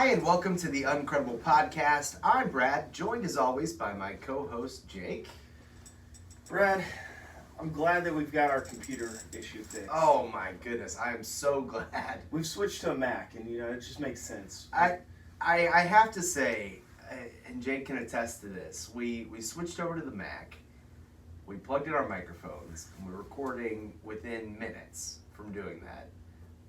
Hi, and welcome to the uncredible podcast. I'm Brad, joined as always by my co-host Jake. Brad, I'm glad that we've got our computer issue fixed. Oh my goodness, I am so glad. We've switched to a Mac, and it just makes sense. I have to say, and Jake can attest to this, we switched over to the Mac, we plugged in our microphones, and we're recording within minutes from doing that.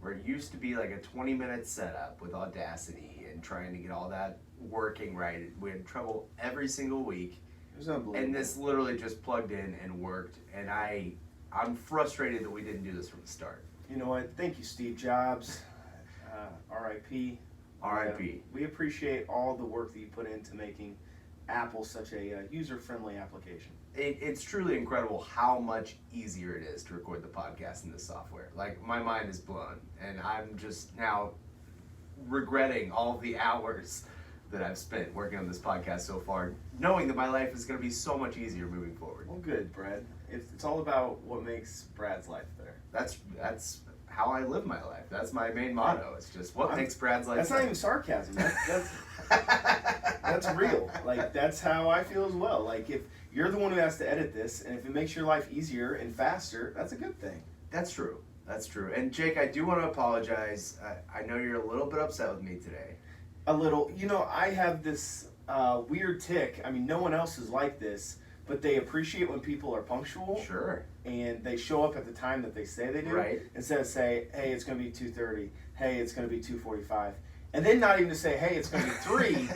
Where it used to be like a 20-minute setup with Audacity and trying to get all that working right. We had trouble every single week. It was unbelievable. And this literally just plugged in and worked. And I'm frustrated that we didn't do this from the start. You know what? Thank you, Steve Jobs. R.I.P. R.I.P. We appreciate all the work that you put into making Apple such a user-friendly application. It's truly incredible how much easier it is to record the podcast in this software. Like, my mind is blown, and I'm just now regretting all the hours that I've spent working on this podcast so far, knowing that my life is going to be so much easier moving forward. Well, good, Brad. It's all about what makes Brad's life better. That's how I live my life. That's my main motto. It's just what makes Brad's life better. That's not even sarcasm. That's real. Like, that's how I feel as well. Like, if you're the one who has to edit this, and if it makes your life easier and faster, that's a good thing. That's true. That's true. And Jake, I do want to apologize. I know you're a little bit upset with me today. A little. I have this weird tick. I mean, no one else is like this, but they appreciate when people are punctual. Sure. And they show up at the time that they say they do. Right. Instead of say, hey, it's going to be 2:30. Hey, it's going to be 2:45. And then not even to say, hey, it's going to be 3.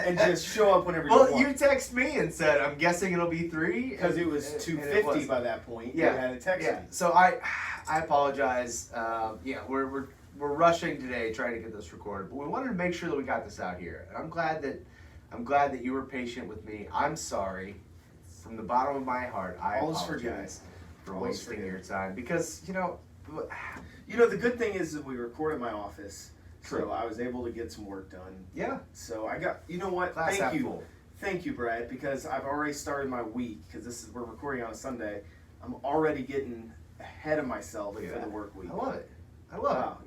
And just show up whenever you want. Well, you text me and said, I'm guessing it'll be 3. Because it was 2:50 by that point. Yeah. You had to text me. So I apologize. We're rushing today trying to get this recorded, but we wanted to make sure that we got this out here. And I'm glad that you were patient with me. I'm sorry. From the bottom of my heart, I apologize for wasting your time. Because, the good thing is that we record at my office. True. So I was able to get some work done. Yeah. So I got, you know what? Glass half full. Thank you, Brad, because I've already started my week, because we're recording on a Sunday. I'm already getting ahead of myself for the work week. I love it. Wow.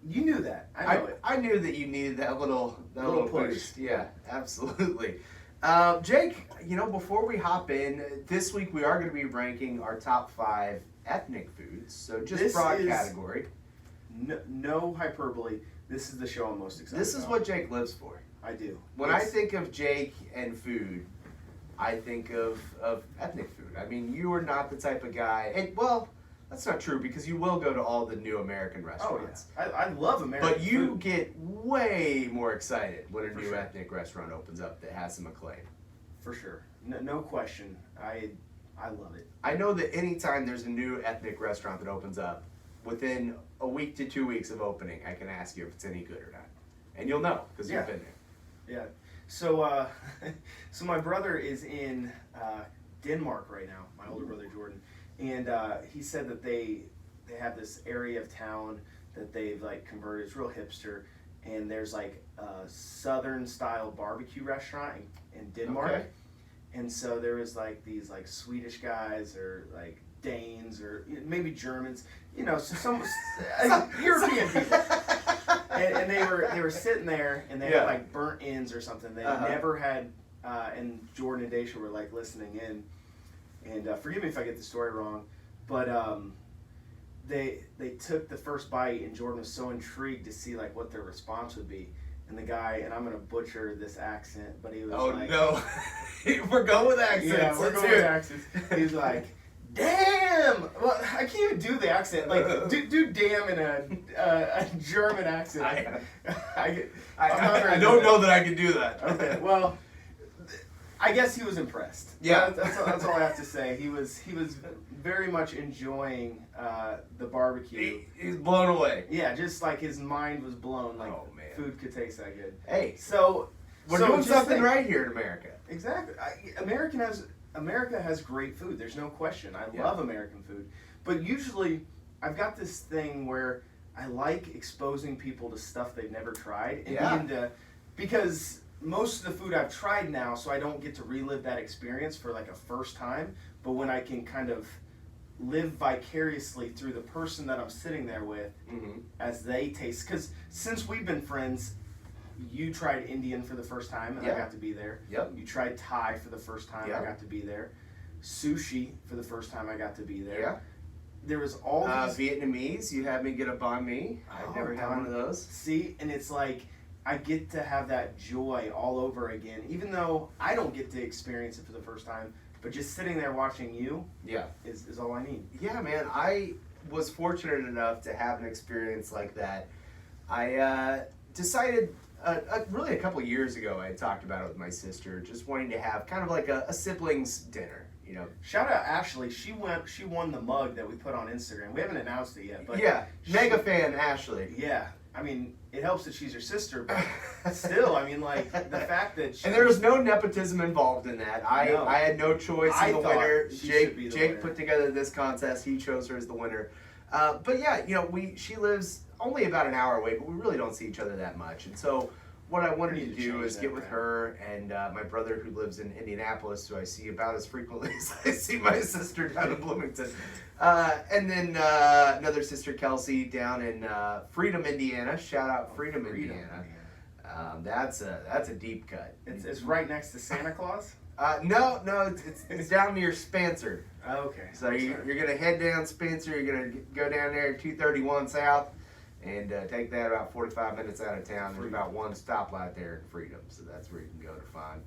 You knew that. I know it. I knew that you needed that little push. Boost. Yeah, absolutely. Jake, before we hop in, this week we are going to be ranking our top 5 ethnic foods. So just broad category. No hyperbole. This is the show I'm most excited about. This is what Jake lives for. I do. When I think of Jake and food, I think of ethnic food. I mean, you are not the type of guy, and well, that's not true because you will go to all the new American restaurants. Oh, yeah. I love American food. But you get way more excited when a new ethnic restaurant opens up that has some acclaim. For sure. No question. I love it. I know that anytime there's a new ethnic restaurant that opens up, within a week to 2 weeks of opening, I can ask you if it's any good or not. And you'll know because you've been there. Yeah. So so my brother is in Denmark right now, my older brother Jordan. And he said that they have this area of town that they've converted. It's real hipster. And there's a southern style barbecue restaurant in Denmark. Okay. And so there was these Swedish guys or Danes or maybe Germans, some European people. And they were sitting there and they had burnt ends or something. They never had, and Jordan and Daisha were listening in. And forgive me if I get the story wrong, but they took the first bite and Jordan was so intrigued to see what their response would be. And the guy, and I'm going to butcher this accent, but he was no. We're going with accents. Yeah, we're going with accents. He was like, damn! Well, I can't even do the accent. Do damn in a German accent. I don't know that I can do that. Okay, well, I guess he was impressed. Yeah. That's all I have to say. He was very much enjoying the barbecue. He's blown away. Yeah, just his mind was blown. Oh, man. Food could taste that good. Hey, so we're doing something right here in America. Exactly. America has great food. There's no question. I love American food. But usually, I've got this thing where I like exposing people to stuff they've never tried. And because most of the food I've tried now, so I don't get to relive that experience for a first time. But when I can kind of live vicariously through the person that I'm sitting there with as they taste. Because since we've been friends, You tried Indian for the first time, and I got to be there. Yep. You tried Thai for the first time, I got to be there. Sushi for the first time, I got to be there. Yeah. There was all these... Vietnamese, you had me get a banh mi. I've never had one of those. See, and it's like, I get to have that joy all over again, even though I don't get to experience it for the first time, but just sitting there watching you is all I need. Yeah, man, I was fortunate enough to have an experience like that. I decided really a couple years ago, I had talked about it with my sister, just wanting to have kind of like a siblings dinner, you know. Shout out Ashley. She won the mug that we put on Instagram. We haven't announced it yet, but mega fan Ashley. Yeah, I mean, it helps that she's your sister, but still, I mean, like the fact that and there was no nepotism involved in that. I had no choice in the winner. Jake put together this contest. He chose her as the winner. But yeah, you know, she lives only about an hour away, but we really don't see each other that much. And so what I wanted to do is get with her and my brother who lives in Indianapolis, who I see about as frequently as I see my sister down in Bloomington. And then another sister, Kelsey, down in Freedom, Indiana. Shout out Freedom, Indiana. That's a deep cut. It's right next to Santa Claus? No, it's down near Spencer. Okay. So you're going to head down Spencer, you're going to go down there 231 South, and take that about 45 minutes out of town. There's about one stoplight there in Freedom, so that's where you can go to find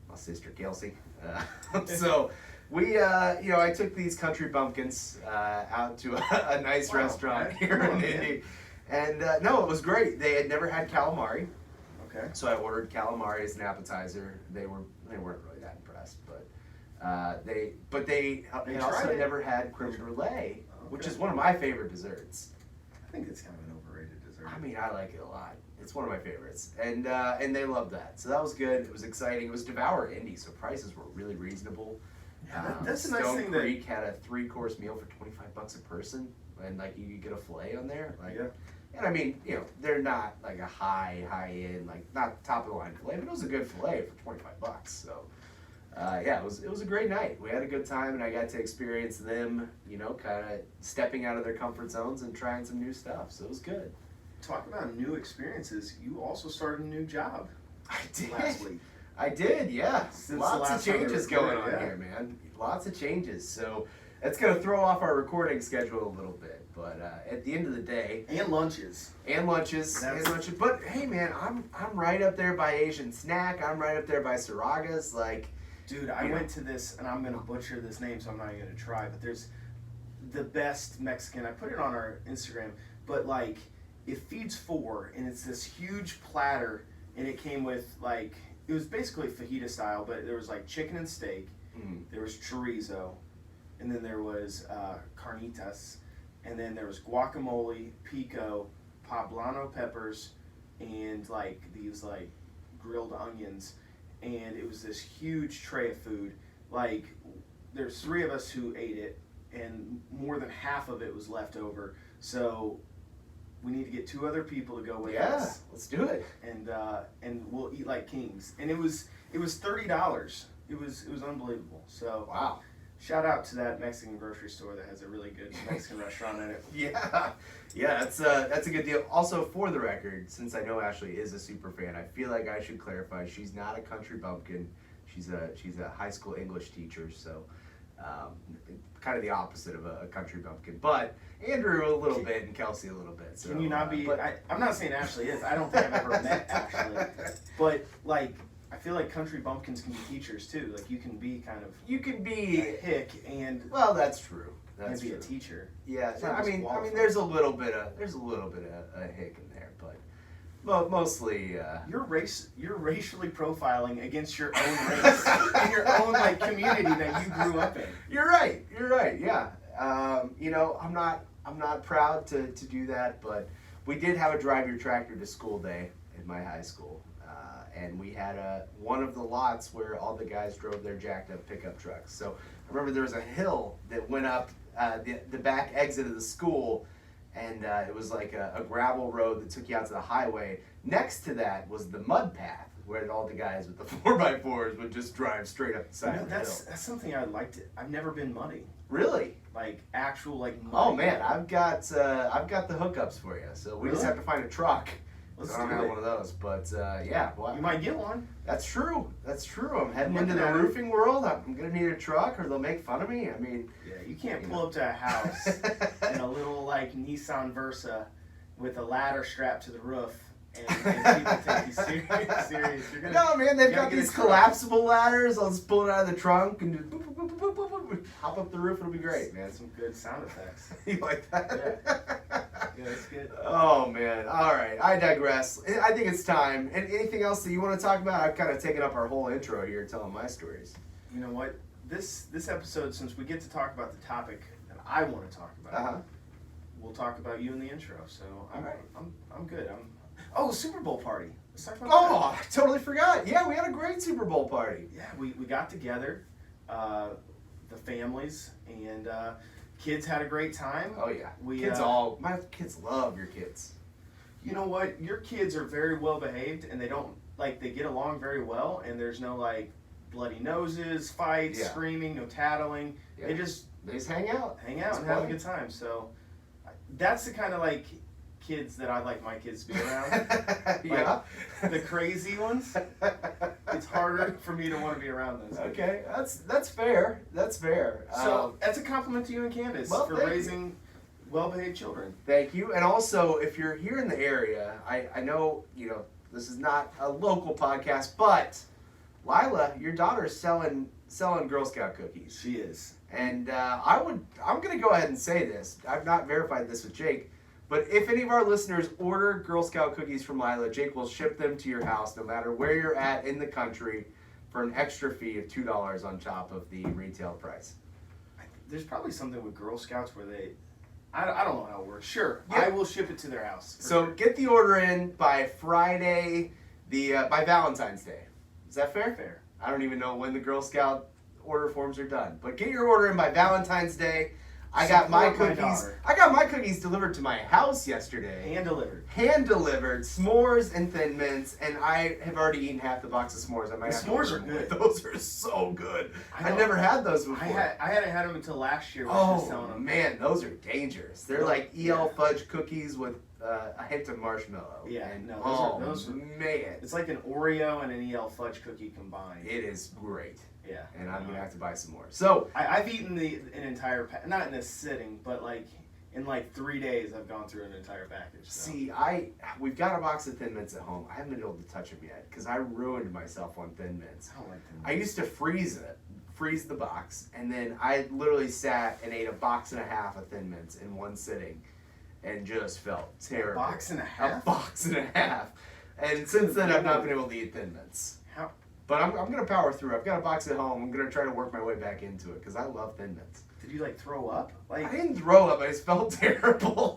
my sister Kelsey. So we, I took these country bumpkins out to a nice restaurant here in Indy, and no, it was great. They had never had calamari, so I ordered calamari as an appetizer. They weren't really that impressed, but they also never had creme brulee, which is one of my favorite desserts. I think it's kind of an overrated dessert. I mean, I like it a lot. It's one of my favorites, and they loved that. So that was good. It was exciting. It was Devour Indy, so prices were really reasonable. Yeah, that's a nice Stone thing. Creek had a 3-course meal for $25 a person, and like you could get a fillet on there. Like, and I mean, you know, they're not like a high end, like not top of the line fillet, but it was a good fillet for $25. So. It was a great night. We had a good time, and I got to experience them, you know, kind of stepping out of their comfort zones and trying some new stuff. So it was good. Talk about new experiences. You also started a new job. I did. Last week. I did, yeah. Lots of changes going on yeah. here, man. Lots of changes. So it's going to throw off our recording schedule a little bit. But at the end of the day... And lunches. But, hey, man, I'm right up there by Asian Snack. I'm right up there by Saraga's. Like... Dude, I went to this, and I'm going to butcher this name, so I'm not even going to try, but there's the best Mexican. I put it on our Instagram, but, like, it feeds 4, and it's this huge platter, and it came with, like, it was basically fajita style, but there was, like, chicken and steak, there was chorizo, and then there was carnitas, and then there was guacamole, pico, poblano peppers, and, like, these, like, grilled onions. And it was this huge tray of food. Like, there's 3 of us who ate it, and more than half of it was left over. So we need to get 2 other people to go with us. Yeah, let's do it. And we'll eat like kings. And it was $30. It was unbelievable. So wow. Shout out to that Mexican grocery store that has a really good Mexican restaurant in it. Yeah, that's a good deal. Also, for the record, since I know Ashley is a super fan, I feel like I should clarify she's not a country bumpkin. She's a high school English teacher, so kind of the opposite of a country bumpkin. But Andrew a little bit and Kelsey a little bit. So, can you not be? I'm not saying Ashley is. I don't think I've ever met Ashley, but like. I feel like country bumpkins can be teachers too. Like you can be a hick and that's true. That's be true. A teacher. Yeah, I mean, there's a little bit of a hick in there, but mostly. You're racially profiling against your own race in your own like community that you grew up in. You're right. Yeah. I'm not proud to do that, but we did have a drive your tractor to school day in my high school. And we had one of the lots where all the guys drove their jacked up pickup trucks. So I remember there was a hill that went up the back exit of the school, and it was like a gravel road that took you out to the highway. Next to that was the mud path where all the guys with the 4x4s would just drive straight up the side of the hill. That's something I'd like to. I've never been muddy. Really? Like actual like muddy. Oh man, I've got the hookups for you. So we just have to find a truck Let's I don't do have it. one of those, but yeah. Well, You might get one. That's true. That's true. I'm heading Looking into the at it. roofing world. I'm gonna need a truck, or they'll make fun of me. I mean, Yeah, you can't pull up to a house in a little like Nissan Versa with a ladder strapped to the roof and people take you serious. You're gonna, no, man, they've you gotta got get a these truck. collapsible ladders. I'll just pull it out of the trunk and just boop, boop, boop, boop, boop, boop, boop, hop up the roof. It'll be great, man. Some good sound effects. You like that? Yeah, that's good. Oh man! All right, I digress. I think it's time. And anything else that you want to talk about? I've kind of taken up our whole intro here, telling my stories. You know what? This episode, since we get to talk about the topic that I want to talk about, we'll talk about you in the intro. So I'm good. Oh, Super Bowl party. Let's talk about that. Oh, I totally forgot. Yeah, we had a great Super Bowl party. Yeah, we got together, the families, and kids had a great time. Oh yeah, We, my kids love your kids. You know what? Your kids are very well behaved, and they get along very well, and there's no like bloody noses, fights, Yeah. screaming, no tattling. Yeah. They just They just hang out. hang out It's and have a fun. good time. So that's the kind of like kids that I'd like my kids to be around. Yeah. The crazy ones. It's harder for me to want to be around those. kids. Okay, that's fair. That's fair. So that's a compliment to you and Candace well, for thank you. raising well-behaved children. Thank you. And also, if you're here in the area, I know this is not a local podcast, but Lila, your daughter is selling Girl Scout cookies. She is. And I'm going to go ahead and say this. I've not verified this with Jake, but if any of our listeners order Girl Scout cookies from Lila, Jake will ship them to your house no matter where you're at in the country for an extra fee of $2 on top of the retail price. There's probably something with Girl Scouts where I don't know how it works. Sure, Yeah. I will ship it to their house. So sure. get the order in by Friday, by Valentine's Day. Is that fair? Fair. I don't even know when the Girl Scout order forms are done, but get your order in by Valentine's Day. I got my Support my cookies. daughter. I got my cookies delivered to my house yesterday. Hand delivered. Hand delivered, s'mores and Thin Mints, and I have already eaten half the box of s'mores. I might The have to s'mores order are more. good. Those are so good. I I know. never had those before. I hadn't had them until last year when she was selling Oh them. man, those are dangerous. They're Yeah. like EL fudge cookies with a hint of marshmallow. Yeah, and no, those are- man, It's like an Oreo and an EL fudge cookie combined. it is great, Yeah. and I'm gonna have to buy some more. So I've eaten an entire not in a sitting, but like in like 3 days I've gone through an entire package. So. see, we've got a box of Thin Mints at home. I haven't been able to touch them yet because I ruined myself on Thin Mints. I don't like them. I used to freeze the box, and then I literally sat and ate a box and a half of Thin Mints in one sitting, and just felt terrible. A box and a half? A box and a half. And since then, I've not been able to eat Thin Mints. How? But I'm going to power through. I've got a box at home. I'm going to try to work my way back into it because I love Thin Mints. Did you like throw up? Like, I didn't throw up. I just felt terrible.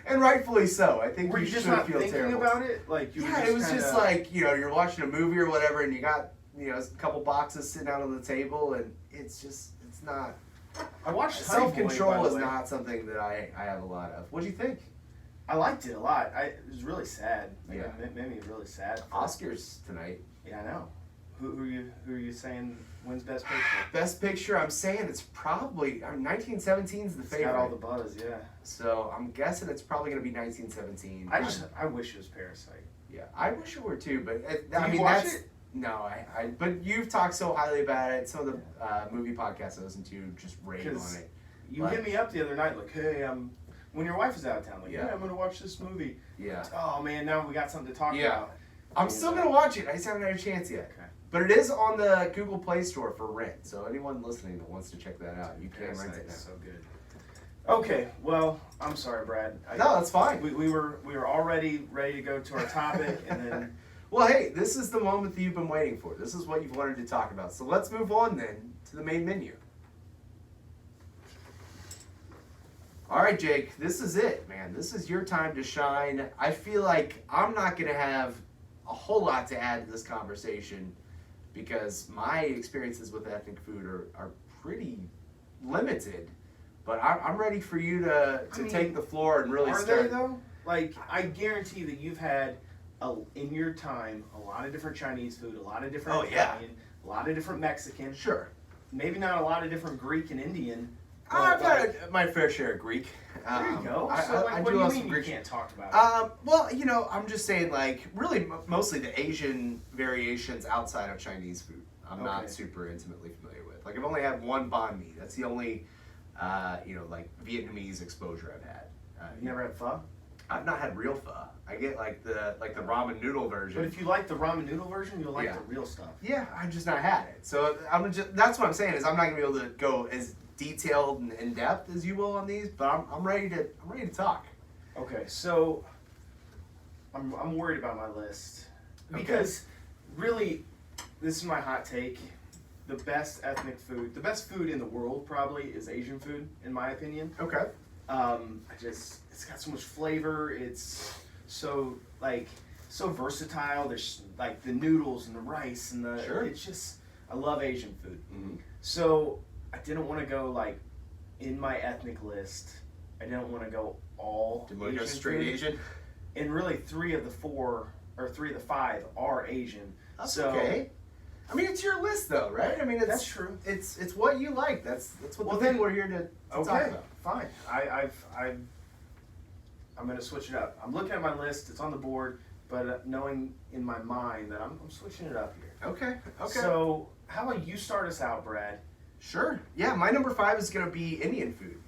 And rightfully so. I think were you you just should not feel thinking terrible. about it? Like you were Yeah, just it was kinda, just like, you're watching a movie or whatever, and you got, a couple boxes sitting out on the table, and it's not. I watched Hellboy, Self-control by the is way. not something that I have a lot of. What do you think? I liked it a lot. It was really sad. Like, Yeah. it made me really sad. Oscars tonight. Yeah, I know. Who are you saying wins Best Picture? Best Picture, I'm saying it's probably 1917 is the It's favorite. got all the buzz, yeah. So I'm guessing it's probably going to be 1917. I wish it was Parasite. Yeah, I wish it were too, but Did you watch that's it? no, but you've talked so highly about it. Some of the movie podcasts I listen to just rave on 'Cause it. You But- hit me up the other night, like, hey, when your wife was out of town, like, Yeah. hey, I'm gonna watch this movie. Yeah, Oh man, now we got something to talk Yeah. about. I'm still going to watch it. I just haven't had a chance yet. Okay. But it is on the Google Play Store for rent. So anyone listening that wants to check that out, you can rent it Parasite's now. so good. Okay, well, I'm sorry, Brad. No, that's fine. We were already ready to go to our topic, and then Well, hey, this is the moment that you've been waiting for. This is what you've wanted to talk about. So let's move on then to the main menu. All right, Jake, this is it, man. This is your time to shine. I feel like I'm not going to have a whole lot to add to this conversation because my experiences with ethnic food are pretty limited. But I'm ready for you to I mean, take the floor and really are start. they though? Like, I guarantee that you've had in your time a lot of different Chinese food, a lot of different Oh, yeah. Italian, a lot of different Mexican. Sure. Maybe not a lot of different Greek and Indian. I've had my fair share of Greek. There you go. I So, like, what do do you love mean some you Greek. can't talk about it? Well, you know, I'm just saying, like, really, mostly the Asian variations outside of Chinese food. I'm not Okay. super intimately familiar with. Like, I've only had one banh mi. That's the only, you know, like Vietnamese exposure I've had. You never had pho? I've not had real pho. I get like the ramen noodle version. But if you like the ramen noodle version, you'll like Yeah. the real stuff. Yeah, I've just not had it. So that's what I'm saying is I'm not gonna be able to go as detailed and in depth as you will on these, but I'm ready to talk. Okay, so I'm worried about my list because really, this is my hot take. The best ethnic food, the best food in the world probably is Asian food, in my opinion. Okay. It's got so much flavor. It's so so versatile. There's like the noodles and the rice and the. Sure. It's just I love Asian food. Mm-hmm. So I didn't want to go like in my ethnic list. I didn't want to go all. Did we go Asian straight food. Asian? And really, 3 of the 4 or 3 of the 5 are Asian. That's so, okay. I mean, it's your list though, right? I mean, it's That's true. It's what you like. That's what Well, the then- people are here to talk Okay, about. fine. I'm gonna switch it up. I'm looking at my list. It's on the board, but knowing in my mind that I'm switching it up here. Okay. Okay. So how about you start us out, Brad? Sure. Yeah, my number 5 is gonna be Indian food.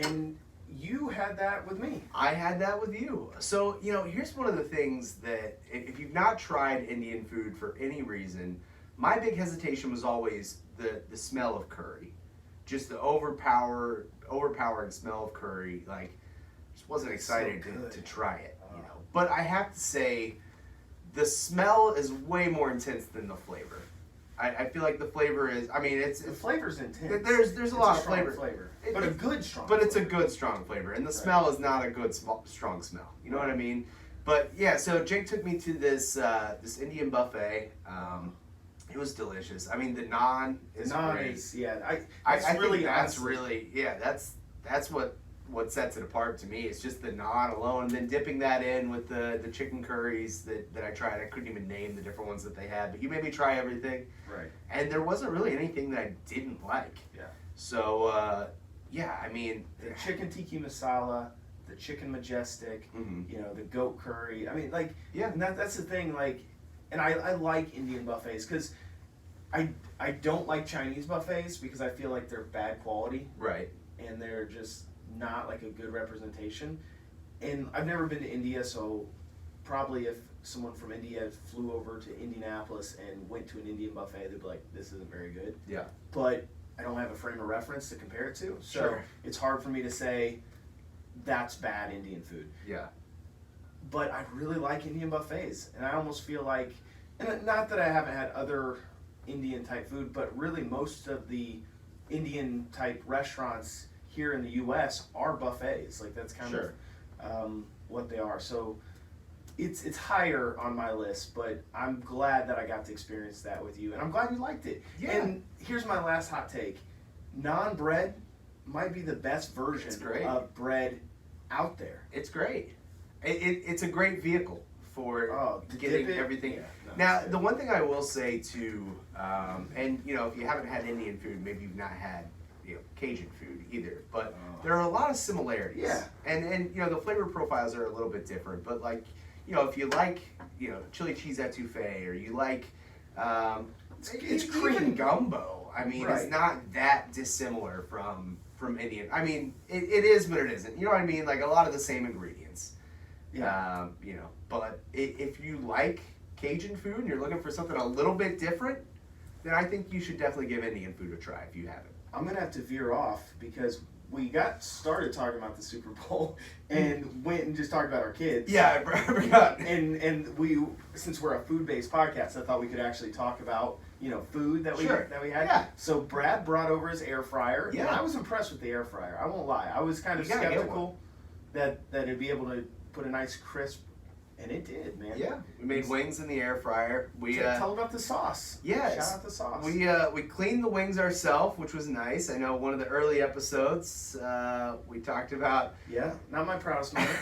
And you had that with me. I had that with you. So, you know, here's one of the things that if you've not tried Indian food for any reason, my big hesitation was always the smell of curry. Just the overpowering smell of curry. Like, just wasn't excited good. to try it, you know. But I have to say, the smell is way more intense than the flavor. I feel like the flavor is, I mean, it's The flavor's intense. there's It's a lot of strong flavor. but a good strong. But it's a flavor. good strong flavor, and the smell is not a good strong smell. You know what I mean? But yeah, so Jake took me to this this Indian buffet. It was delicious. I mean, the naan is great. I I really think that's honestly- really that's what sets it apart to me. It's just the naan alone, and then dipping that in with the chicken curries that I tried. I couldn't even name the different ones that they had, but you made me try everything. Right. And there wasn't really anything that I didn't like. Yeah. So yeah, I mean, The chicken tikka masala, the chicken majestic, mhm. you know, the goat curry. I mean, like, Yeah. and that's the thing. Like, and I like Indian buffets because I don't like Chinese buffets because I feel like they're bad quality Right. and they're just not like a good representation. And I've never been to India, so probably if someone from India flew over to Indianapolis and went to an Indian buffet, they'd be like, "This isn't very good." Yeah. But I don't have a frame of reference to compare it to, so Sure. it's hard for me to say that's bad Indian food. Yeah. But I really like Indian buffets, and I almost feel like, and not that I haven't had other Indian type food, but really most of the Indian type restaurants here in the U.S. are buffets. Like that's kind Sure. of what they are. So it's higher on my list, but I'm glad that I got to experience that with you, and I'm glad you liked it. Yeah. And here's my last hot take: naan bread might be the best version It's great. of bread out there. It's great. It's a great vehicle for To getting dip it? everything. Yeah, no, Now, it's the one thing I will say too, and you know, if you haven't had Indian food, maybe you've not had Cajun food either. But there are a lot of similarities. Yeah. And you know, the flavor profiles are a little bit different. But like, you know, if you like chili cheese etouffee, or you like It's even creamy. gumbo. I mean, Right. it's not that dissimilar from Indian. I mean, it is, but it isn't. You know what I mean? Like a lot of the same ingredients. Yeah. You know, but if you like Cajun food and you're looking for something a little bit different, then I think you should definitely give Indian food a try if you haven't. I'm gonna have to veer off because we got started talking about the Super Bowl and went and just talked about our kids. Yeah, I forgot. And we, since we're a food-based podcast, I thought we could actually talk about food that we Sure. that we had. Yeah. So Brad brought over his air fryer. Yeah. And I was impressed with the air fryer. I won't lie. I was kind of You gotta get skeptical that it'd be able to put a nice crisp, and it did, man. Yeah, we made wings in the air fryer. We Tell about the sauce. yes. Shout out the sauce. we cleaned the wings ourselves, which was nice. I know one of the early episodes we talked about Yeah, not my proudest moment.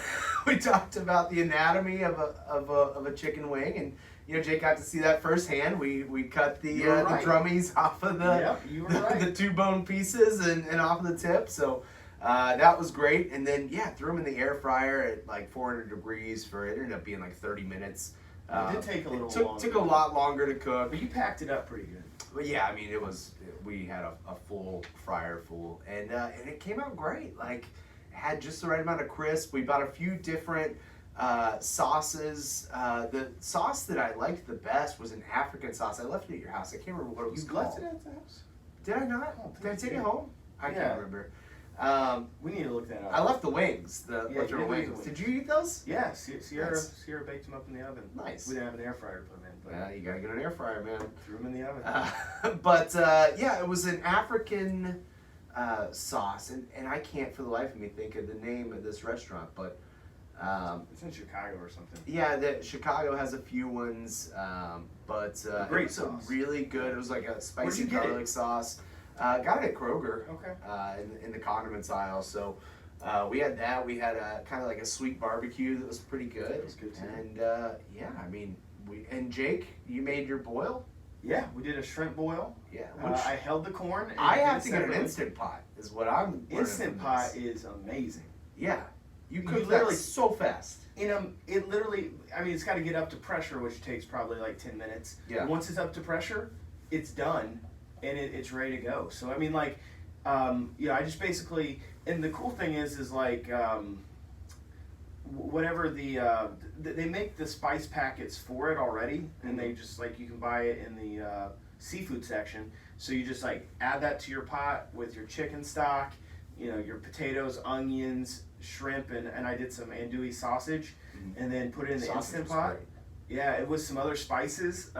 we talked about the anatomy of a chicken wing, Jake got to see that firsthand. We cut the right. drummies off of the Yep, you were right. the 2 bone pieces and off of the tip. So that was great. And then threw them in the air fryer at like 400 degrees for it ended up being like 30 minutes. It did take a little longer. Took a lot longer to cook. But you packed it up pretty good. But yeah, I mean, we had a full fryer full, and it came out great. Like, it had just the right amount of crisp. We bought a few different sauces. The sauce that I liked the best was an African sauce. I left it at your house. I can't remember what it was called. You left it at the house? Did I not? Did I take it home? I can't remember. We need to look that up. I left the wings, the leftover wings. Did you eat those? Yeah, Sierra baked them up in the oven. Nice. We didn't have an air fryer to put them in. But Yeah, you gotta get an air fryer, man. Threw them in the oven. But it was an African sauce, and I can't for the life of me think of the name of this restaurant, but it's in Chicago or something. yeah, Chicago has a few ones, but great it was sauce. really good. It was like a spicy Where'd you get garlic sauce. Got it at Kroger. Okay. In the condiments aisle. So we had that. We had a kind of like a sweet barbecue that was pretty good. That was good too. And I mean, and Jake, you made your boil. Yeah, we did a shrimp boil. Yeah. I held the corn. And I have to get an separately. Instant Pot. Is what I'm. Instant Pot is amazing. Yeah. You cook literally that so fast. It literally, I mean, it's got to get up to pressure, which takes probably like 10 minutes. Yeah. Once it's up to pressure, it's done, and it's ready to go. So, I mean, like, I just basically, and the cool thing is like, whatever they make the spice packets for it already, and they just, like, you can buy it in the seafood section. So you just, like, add that to your pot with your chicken stock, your potatoes, onions, shrimp, and I did some andouille sausage, and then put it in the Instant Pot. Great. Yeah, it was some other spices,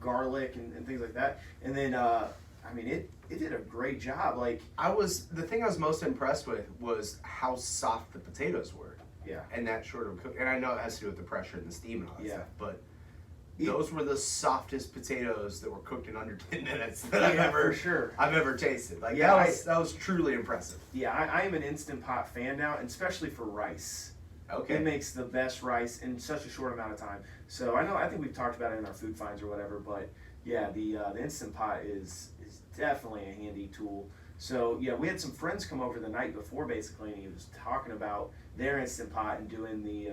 garlic and things like that. And then, I mean, it did a great job. Like, the thing I was most impressed with was how soft the potatoes were. Yeah. And that short of cook, and I know it has to do with the pressure and the steam and all that stuff, but Yeah. Those were the softest potatoes that were cooked in under 10 minutes that I've ever tasted. Like that was truly impressive. Yeah, I am an Instant Pot fan now, and especially for rice. Okay. It makes the best rice in such a short amount of time. So I think we've talked about it in our food finds or whatever, but yeah, the Instant Pot is definitely a handy tool. So yeah, we had some friends come over the night before basically, and he was talking about their Instant Pot and doing the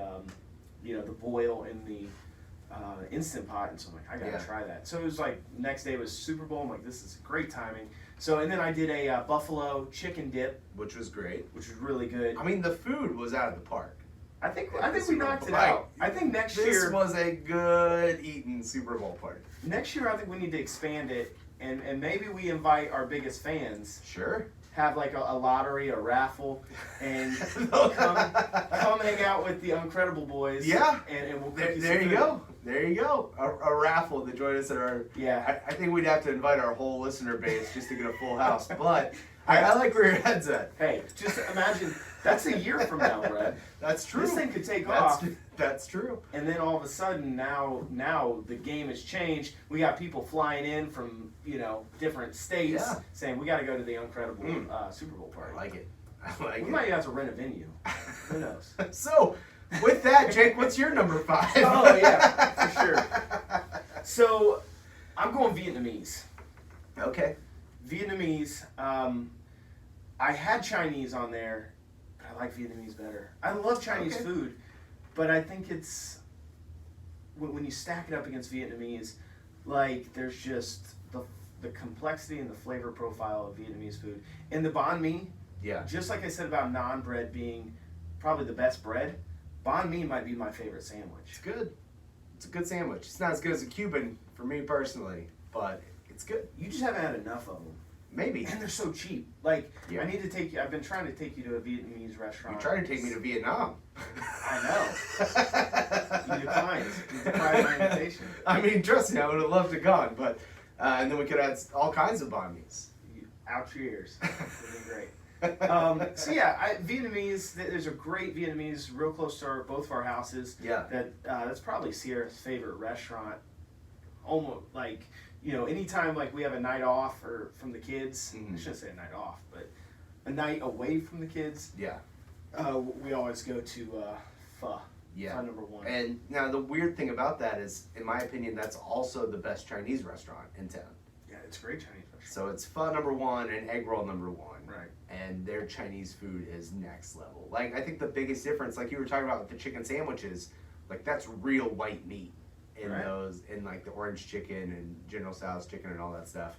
the boil in the Instant Pot, and so I'm like, I gotta try that. So it was like next day was Super Bowl. I'm like, this is great timing. So and then I did a buffalo chicken dip, which was great, which was really good. I mean, the food was out of the park. I think we knocked it out. I think next year this was a good eating Super Bowl party. Next year, I think we need to expand it, and maybe we invite our biggest fans. Sure. Have like a lottery, a raffle, and come hang out with the uncredible boys. Yeah. And we'll there you go. There you go. A raffle to join us at our. Yeah. I think we'd have to invite our whole listener base just to get a full house. But I like where your head's at. Hey, just imagine that's a year from now, Brad. That's true. This thing could take off. That's true. And then all of a sudden, now the game has changed. We got people flying in from different states saying we got to go to the uncredible Super Bowl party. I like it. We might have to rent a venue. Who knows? So, with that, Jake, what's your number 5? Oh yeah, for sure. So, I'm going Vietnamese. Okay. Vietnamese. I had Chinese on there, but I like Vietnamese better. I love Chinese food. But I think it's, when you stack it up against Vietnamese, like there's just the complexity and the flavor profile of Vietnamese food. And the banh mi, just like I said about naan bread being probably the best bread, banh mi might be my favorite sandwich. It's good. It's a good sandwich. It's not as good as a Cuban for me personally, but it's good. You just haven't had enough of them. Maybe. And they're so cheap. Like, I need to take you, I've been trying to take you to a Vietnamese restaurant. You tried to take me to Vietnam. I know. You declined my invitation. I mean, trust me, I would have loved to gone, but, and then we could add all kinds of banh mi's. Out your ears. It would be great. So yeah, Vietnamese, there's a great Vietnamese real close to both of our houses. Yeah. That's probably Sierra's favorite restaurant. Almost like, anytime like we have a night off or from the kids, I shouldn't say a night off, but a night away from the kids. Yeah. We always go to Pho. Yeah. Fun number one. And now the weird thing about that is, in my opinion, that's also the best Chinese restaurant in town. Yeah, it's a great Chinese restaurant. So it's pho number one and egg roll number one. Right. And their Chinese food is next level. Like, I think the biggest difference, like you were talking about with the chicken sandwiches, like that's real white meat in Right. those, in like the orange chicken and General Tso's chicken and all that stuff.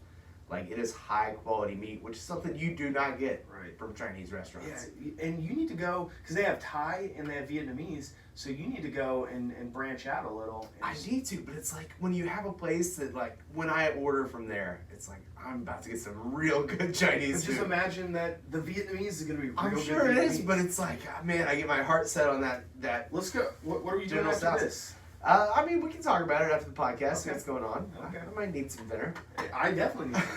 Like, it is high quality meat, which is something you do not get Right. from Chinese restaurants. Yeah, and you need to go, because they have Thai and they have Vietnamese, so you need to go and branch out a little. I need to, but it's like when you have a place that, like, when I order from there, it's like I'm about to get some real good Chinese Just food. imagine that the Vietnamese is going to be real I'm good sure it is, Vietnamese. but it's like, man, I get my heart set on that. Let's go. What are we doing General after Tso's. this? I mean, we can talk about it after the podcast. See Okay. what's going on. Okay. I might need some dinner. I definitely need to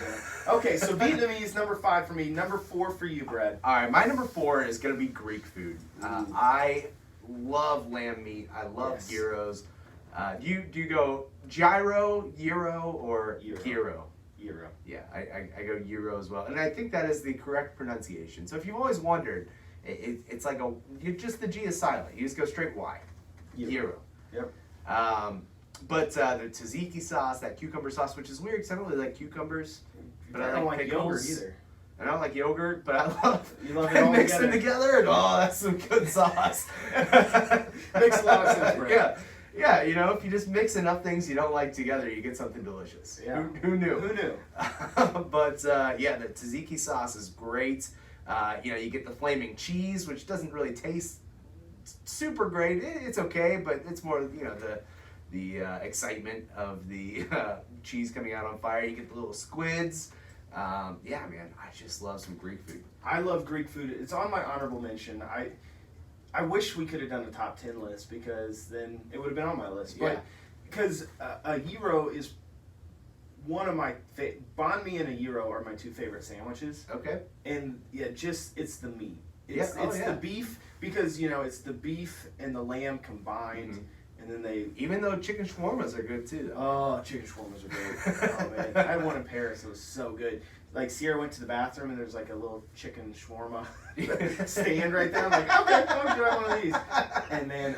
go. Okay, so Vietnamese, number 5 for me. Number 4 for you, Brad. All right, my number 4 is going to be Greek food. Ooh. I love lamb meat. I love Yes. gyros. Do you go gyro, gyro, or Gyro. gyro? Euro. Yeah, I go gyro as well, and I think that is the correct pronunciation. So if you've always wondered, it's like just the G is silent. You just go straight Y. Gyro. Yep. But the tzatziki sauce, that cucumber sauce, which is weird because I don't really like cucumbers, but I don't like like pickles. yogurt either. I don't like yogurt, but I love. You love it all mix them together. together, and oh, that's some good sauce. Makes a lot of sense, Brad. Yeah. You know, if you just mix enough things you don't like together, you get something delicious. Yeah. Who knew? Who knew? But yeah, the tzatziki sauce is great. You get the flaming cheese, which doesn't really taste super great. It's okay, but it's more the excitement of the cheese coming out on fire. You get the little squids. Yeah, man, I just love some Greek food. I love Greek food. It's on my honorable mention. I wish we could have done a top 10 list because then it would have been on my list. Yeah. But because a gyro is one of my banh mi and a gyro are my 2 favorite sandwiches. Okay. And yeah, it's the meat. Yeah. It's the beef because it's the beef and the lamb combined, Mhm. and then they. Even though chicken shawarmas are good too, though. Oh, chicken shawarmas are great. Oh man, I had one in Paris. It was so good. Like Sierra went to the bathroom and there's like a little chicken shawarma stand right there. I'm like, okay, I'll try one of these. And then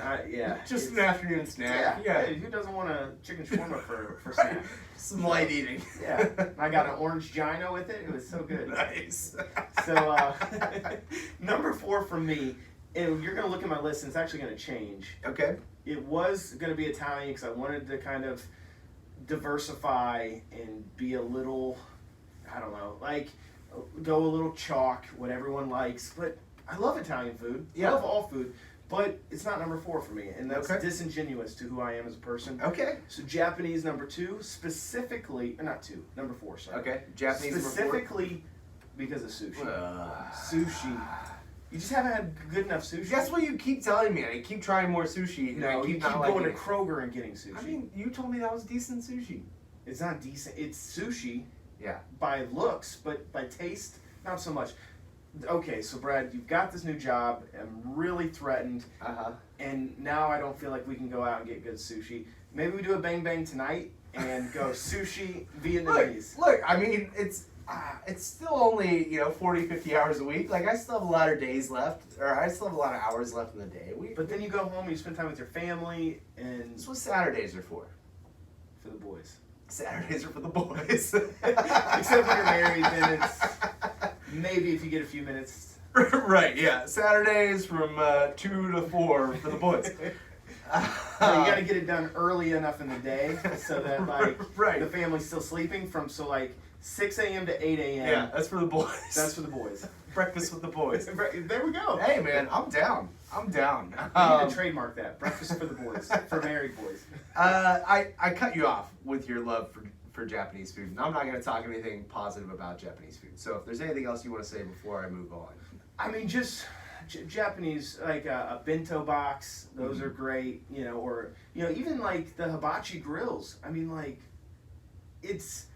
Just an afternoon snack. Yeah. Hey, who doesn't want a chicken shawarma for snack? Some light eating. Yeah. I got an orange gino with it. It was so good. Nice. So number 4 for me, and you're gonna look at my list and it's actually gonna change. Okay. It was gonna be Italian because I wanted to kind of diversify and be a little, I don't know, like go a little chalk, what everyone likes. But I love Italian food. Yeah. I love all food. But it's not number 4 for me, and that's Okay. disingenuous to who I am as a person. Okay. So Japanese number 2, specifically, not 2, number 4, sorry. Okay. Japanese Specifically because of sushi. number 4. Sushi. You just haven't had good enough sushi. That's what you keep telling me. I keep trying more sushi. And I No, you keep not going liking to it. Kroger and getting sushi. I mean, you told me that was decent sushi. It's not decent. It's sushi Yeah. by looks, but by taste, not so much. Okay, so Brad, you've got this new job. I'm really threatened, and now I don't feel like we can go out and get good sushi. Maybe we do a bang bang tonight and go sushi Vietnamese. Look, I mean, it's still only 40, 50 hours a week. Like, I still have a lot of days left, or I still have a lot of hours left in the day. But then you go home, you spend time with your family, and That's what Saturdays are for. for the boys. Saturdays are for the boys. Except when you're married, then it's maybe if you get a few minutes. Right, yeah. Saturdays from 2 to 4 for the boys. No, you got to get it done early enough in the day so that Right. the family's still sleeping from 6 a.m. to 8 a.m. Yeah, that's for the boys. That's for the boys. Breakfast with the boys. There we go. Hey, man, I'm down. I'm down. You need to trademark that. Breakfast for the boys. For married boys. I cut you off with your love for Japanese food, and I'm not going to talk anything positive about Japanese food. So if there's anything else you want to say before I move on. I mean, just Japanese, like a bento box. Those are great. Or even like the hibachi grills. I mean, like it's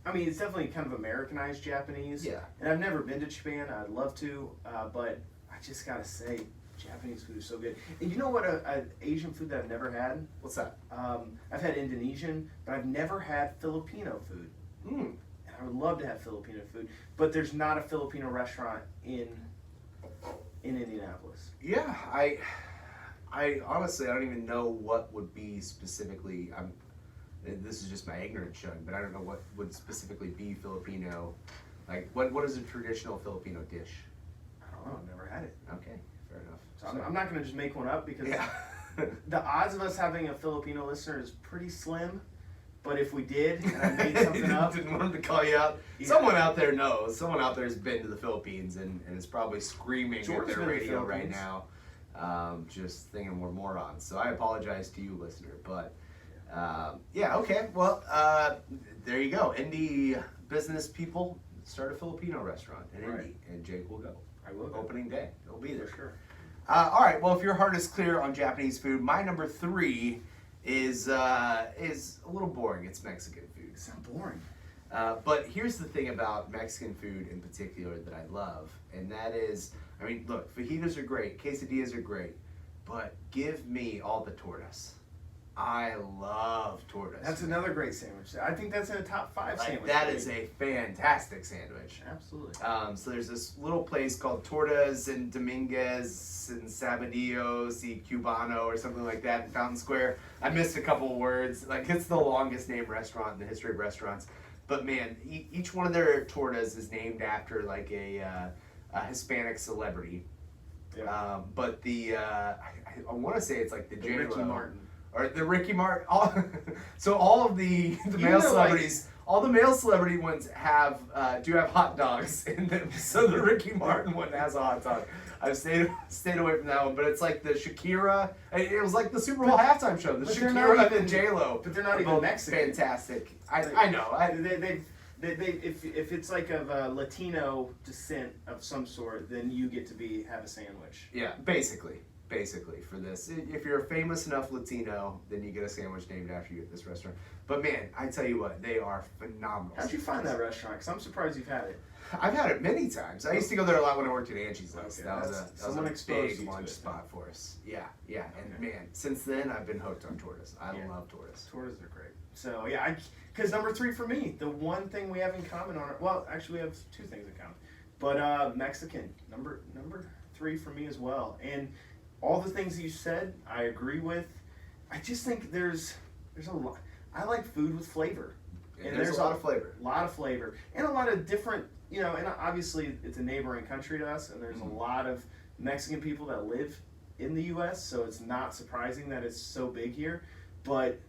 definitely kind of Americanized Japanese. Yeah. And I've never been to Japan. I'd love to, but I just gotta say, Japanese food is so good. And you know what? A Asian food that I've never had. What's that? I've had Indonesian, but I've never had Filipino food. Mm. And I would love to have Filipino food, but there's not a Filipino restaurant in Indianapolis. Yeah, I honestly, I don't even know what would be specifically. This is just my ignorance showing, but I don't know what would specifically be Filipino. Like, what is a traditional Filipino dish? I don't know. I've never had it. Okay, fair enough. So I'm not going to just make one up because Yeah. the odds of us having a Filipino listener is pretty slim. But if we did, and I made something up, didn't want him to call you out. Yeah. Someone out there knows. Someone out there has been to the Philippines and is probably screaming George's at their been to the radio right Philippines. now, just thinking we're morons. So I apologize to you, listener. But yeah, okay. Well, there you go. Indie business people start a Filipino restaurant in Right. Indy, and Jake will go. I will go. Opening day, it'll be there. For sure. All right. Well, if your heart is clear on Japanese food, my number 3 is a little boring. It's Mexican food. It's not boring. But here's the thing about Mexican food in particular that I love, and that is, I mean, look, fajitas are great, quesadillas are great, but give me all the tortas. I love tortas. That's another great sandwich. I think that's in a top 5 like, sandwich. that for me. is a fantastic sandwich. Absolutely. So there's this little place called Tortas and Dominguez and Sabadillos y Cubano or something like that in Fountain Square. I missed a couple of words. Like, it's the longest named restaurant in the history of restaurants. But man, each one of their tortas is named after like a Hispanic celebrity. Yeah. But I want to say it's like the J-Lo. Ricky Martin. Or the Ricky Martin. So all of the Even male though, celebrities, all the male celebrity ones do have hot dogs in them. So the Ricky Martin one has a hot dog. I've stayed away from that one, but it's like the Shakira. It was like the Super Bowl halftime show. The but they're not Shakira even- and J-Lo. but they're not are even both Mexican. Fantastic. I know. If it's like of a Latino descent of some sort, then you get to have a sandwich. Yeah, basically for this. If you're a famous enough Latino, then you get a sandwich named after you at this restaurant. But man, I tell you what, they are phenomenal. How'd you find that restaurant? Because I'm surprised you've had it. I've had it many times. I used to go there a lot when I worked at Angie's List. Okay, That was someone a exposed big you to lunch it. spot for us. Yeah. And Okay. man, since then I've been hooked on tortas. I Yeah. love tortas. Tortas are great. So yeah, because number 3 for me, the one thing we have in common well, actually we have 2 things in common, but Mexican number 3 for me as well. And all the things that you said, I agree with. I just think there's a lot. I like food with flavor. And there's a lot of flavor. A lot of flavor. And a lot of different, and obviously it's a neighboring country to us, and there's a lot of Mexican people that live in the U.S., so it's not surprising that it's so big here. But,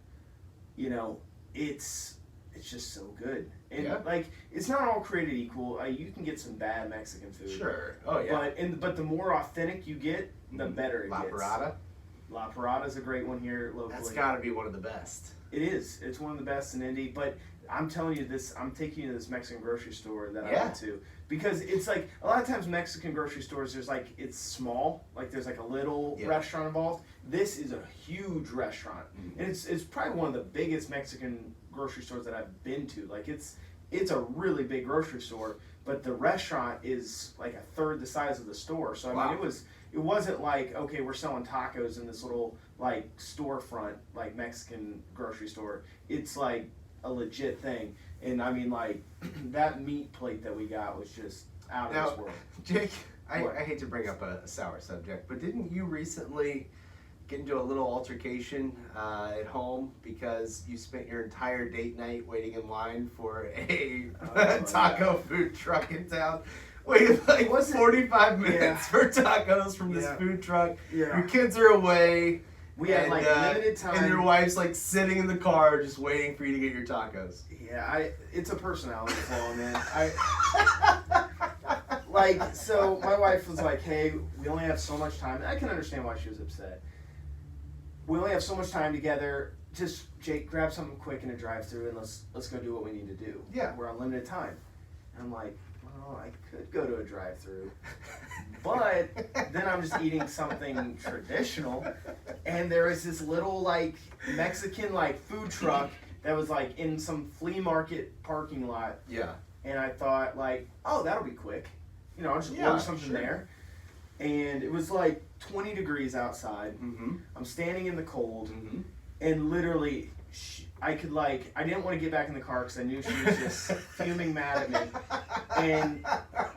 it's just so good. And, like, it's not all created equal. You can get some bad Mexican food. Sure. Oh, yeah. But the more authentic you get, the better it La gets. Parada? La Parada's a great one here locally. That's got to be one of the best. It is. It's one of the best in Indy. But I'm telling you this, I'm taking you to this Mexican grocery store that I went to. Because it's like, a lot of times Mexican grocery stores, it's small. Like there's like a little restaurant involved. This is a huge restaurant. Mm-hmm. And it's probably one of the biggest Mexican grocery stores that I've been to. Like it's a really big grocery store, but the restaurant is like a third the size of the store. So I mean, it wasn't like, okay, we're selling tacos in this little like storefront, like Mexican grocery store. It's like a legit thing. And I mean, like, that meat plate that we got was just out of this world. Jake, I hate to bring up a sour subject, but didn't you recently get into a little altercation at home because you spent your entire date night waiting in line for a taco food truck in town? Waited like 45 minutes for tacos from this food truck. Yeah. Your kids are away. We had like limited time. And your wife's like sitting in the car just waiting for you to get your tacos. Yeah, it's a personality flaw, man. So my wife was like, hey, we only have so much time. And I can understand why she was upset. We only have so much time together. Just, Jake, grab something quick in a drive-thru and let's go do what we need to do. Yeah. We're on limited time. And I'm like, well, I could go to a drive-thru. But then I'm just eating something traditional. And there was this little, like, Mexican, like, food truck that was, like, in some flea market parking lot. Yeah. And I thought, like, oh, that'll be quick. I'll just order something there. And it was, like, 20 degrees outside. Mm-hmm. I'm standing in the cold. Mm-hmm. And literally, I didn't want to get back in the car because I knew she was just fuming mad at me. And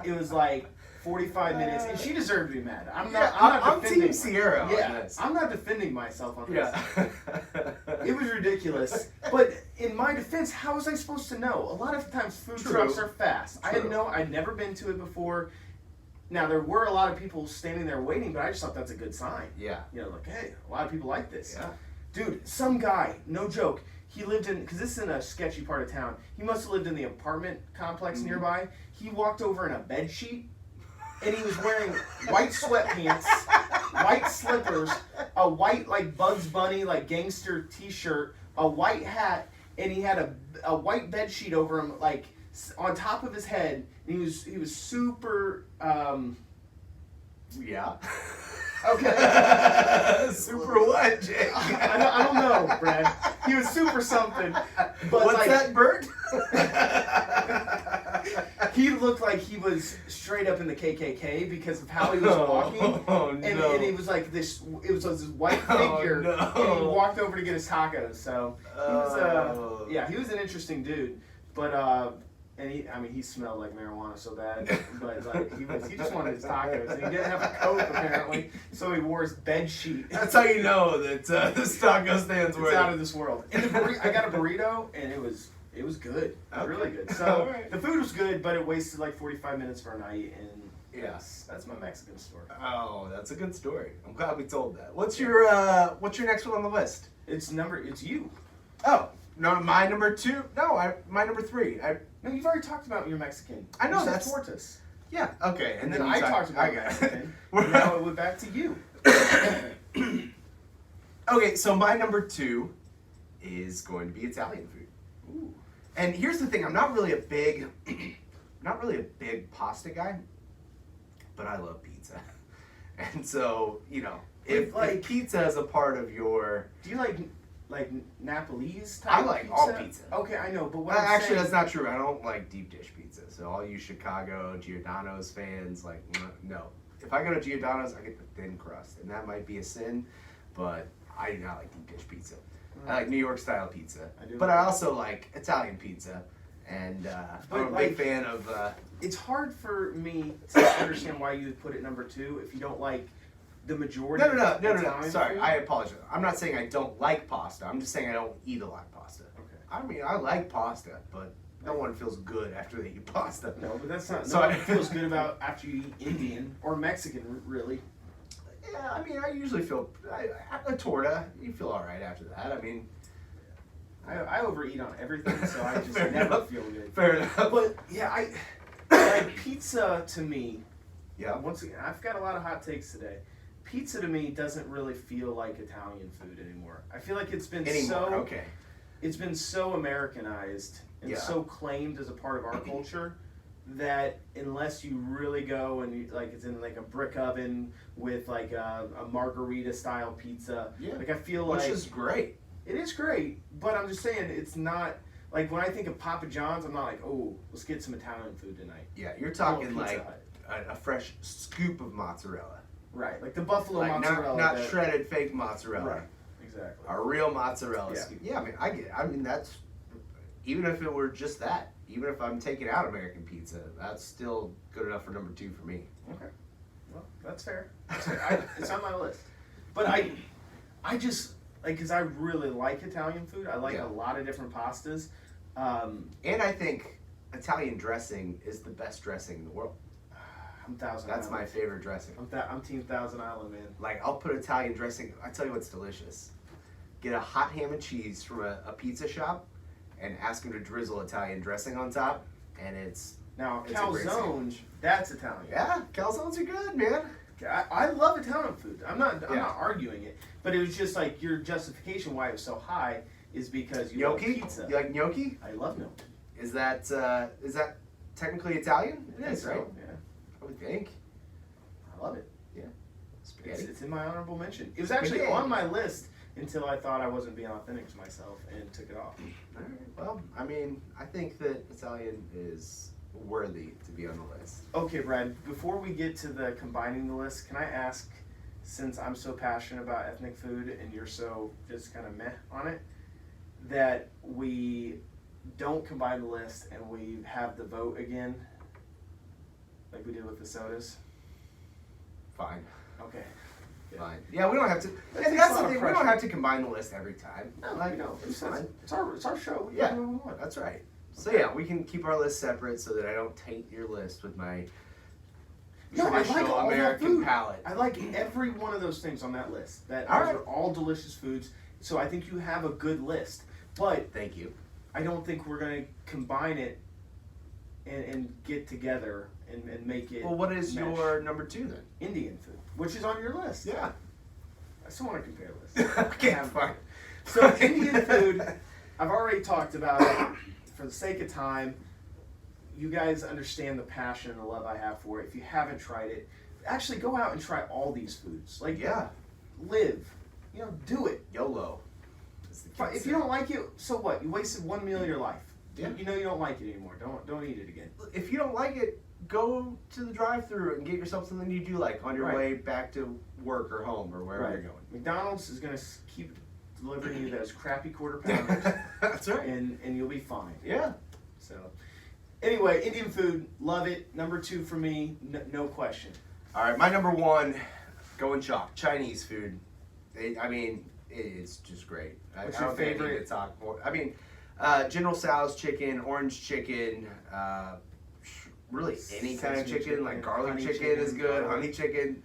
it was like 45 minutes, and she deserved to be mad. I'm Yeah, not I'm defending Team Sierra on Yeah, this. I'm not defending myself on this. Yeah. It was ridiculous. But in my defense, how was I supposed to know? A lot of times food True. trucks are fast. True. I'd never been to it before. Now, there were a lot of people standing there waiting, but I just thought that's a good sign. Yeah. You know, like, hey, a lot of people like this. Yeah. Dude, some guy, no joke, he lived in, because this is in a sketchy part of town, he must have lived in the apartment complex nearby. He walked over in a bed sheet, and he was wearing white sweatpants, white slippers, a white, like, Bugs Bunny, like, gangster t-shirt, a white hat, and he had a white bed sheet over him, like, on top of his head, and he was super, Yeah. okay. Super what, Jake? I don't know, Brad. He was super something. But What's like, that bird? he looked like he was straight up in the KKK because of how he was walking. Oh, and, no. and he was like this. It was this white Oh, figure, no. and he walked over to get his tacos. So he was, Oh. yeah, he was an interesting dude. But and he smelled like marijuana so bad. But like he just wanted his tacos, and he didn't have a coat apparently, so he wore his bed sheet. That's how you know that this taco stands It's worth out it. of this world. And I got a burrito, and it was good, Okay. really good. So Alright. the food was good, but it wasted like 45 minutes for a night, and Yeah. that's my Mexican story. Oh, that's a good story. I'm glad we told that. What's your next one on the list? It's you. Oh, no, my number 2. No, my number 3. No, you've already talked about your Mexican. I know, You said that's- Tortas. Yeah. Okay, And then you I talked about okay. Mexican. And now it went back to you. Okay, so my number 2 is going to be Italian food. Ooh. And here's the thing: I'm not really a big pasta guy, but I love pizza. And so, you know, if pizza is a part of your, Do you like Napoli's type I like pizza? all pizza. Okay, I know, but what actually, I'm that's not true. I don't like deep dish pizza. So all you Chicago Giordano's fans, like, no. If I go to Giordano's, I get the thin crust, and that might be a sin, but I do not like deep dish pizza. I like New York style pizza, but I also like Italian pizza, and I'm a big fan of. It's hard for me to understand why you would put it number 2 if you don't like the majority. No. Italian Sorry, food. I apologize. I'm not saying I don't like pasta. I'm just saying I don't eat a lot of pasta. Okay. I mean, I like pasta, but no one feels good after they eat pasta. No, but that's not. So No one feels good about after you eat Indian or Mexican, really. Yeah, I mean, I usually feel a torta. You feel all right after that. I mean, I overeat on everything, so I just Fair never enough. feel good. fair enough. But yeah, like pizza to me. Yeah. Once again, I've got a lot of hot takes today. Pizza to me doesn't really feel like Italian food anymore. I feel like it's been Okay. it's been so Americanized and Yeah. so claimed as a part of our culture that unless you really go and it's in like a brick oven with like a margarita style pizza, Yeah. like I feel Which like is great. it is great, but I'm just saying it's not like when I think of Papa John's, I'm not like, oh, let's get some Italian food tonight. Yeah, you're Oh, talking Pizza like Hut. a fresh scoop of mozzarella. Right, like the buffalo Like mozzarella. not that- shredded fake mozzarella. Right, exactly. A real mozzarella Yeah. scoop. Yeah, I mean, I get it. I mean, that's, even if it were just that, even if I'm taking out American pizza, that's still good enough for number 2 for me. Okay, well, that's fair. It's on my list. But I just, like, because I really like Italian food. I like Yeah. a lot of different pastas. And I think Italian dressing is the best dressing in the world. I'm Thousand That's Island. my favorite dressing. I'm Team Thousand Island, man. Like, I'll put Italian dressing, I tell you what's delicious. Get a hot ham and cheese from a pizza shop and ask them to drizzle Italian dressing on top, and it's Now, It's a great calzone, sandwich. that's Italian. yeah, calzones are good, man. I love Italian food. I'm not Yeah. arguing it, but it was just like your justification why it was so high is because you love Gnocchi? pizza. You like gnocchi? I love gnocchi. Is that technically Italian? It is, So, right? yeah, I would think. I love it. Spaghetti. It's in my honorable mention. It was actually Spaghetti. on my list until I thought I wasn't being authentic to myself and took it off. All right. Well, I mean, I think that Italian is worthy to be on the list. Okay, Brad, before we get to the combining the list, can I ask, since I'm so passionate about ethnic food and you're so just kind of meh on it, that we don't combine the list and we have the vote again like we did with the sodas? Fine. Okay. Yeah. Fine. Yeah, we don't have to. That And takes that's a the lot of thing. We don't pressure. have to combine the list every time. No, Like, it's fine. it's our show. We Yeah. do what we want. That's right. So yeah, we can keep our list separate so that I don't taint your list with my No, I like traditional all that American food. palate. I like every one of those things on that list. Those Alright. are all delicious foods. So I think you have a good list. But Thank you. I don't think we're going to combine it and get together and make it. Well, what is mesh. your number 2 then? Indian food, which is on your list. Yeah. I still want to compare lists. Okay, fine. So Indian food, I've already talked about it. For the sake of time, you guys understand the passion and the love I have for it. If you haven't tried it, actually go out and try all these foods. Like, Yeah. live. Do it. YOLO. as the kids If you say. don't like it, so what? You wasted one meal of your life. Yeah. You know you don't like it anymore. Don't eat it again. If you don't like it, go to the drive-thru and get yourself something you do like on your Right. way back to work or home or wherever you're going. McDonald's is going to keep delivering you those crappy quarter pounders, That's right. and you'll be fine. Yeah. So, anyway, Indian food, love it. Number 2 for me, no question. All right, my number 1, going chalk, Chinese food. It's just great. What's I your don't think I need favorite? to talk more. General Tso's chicken, orange chicken, really any kind of Sesame chicken, like garlic honey chicken is good, garlic. honey chicken.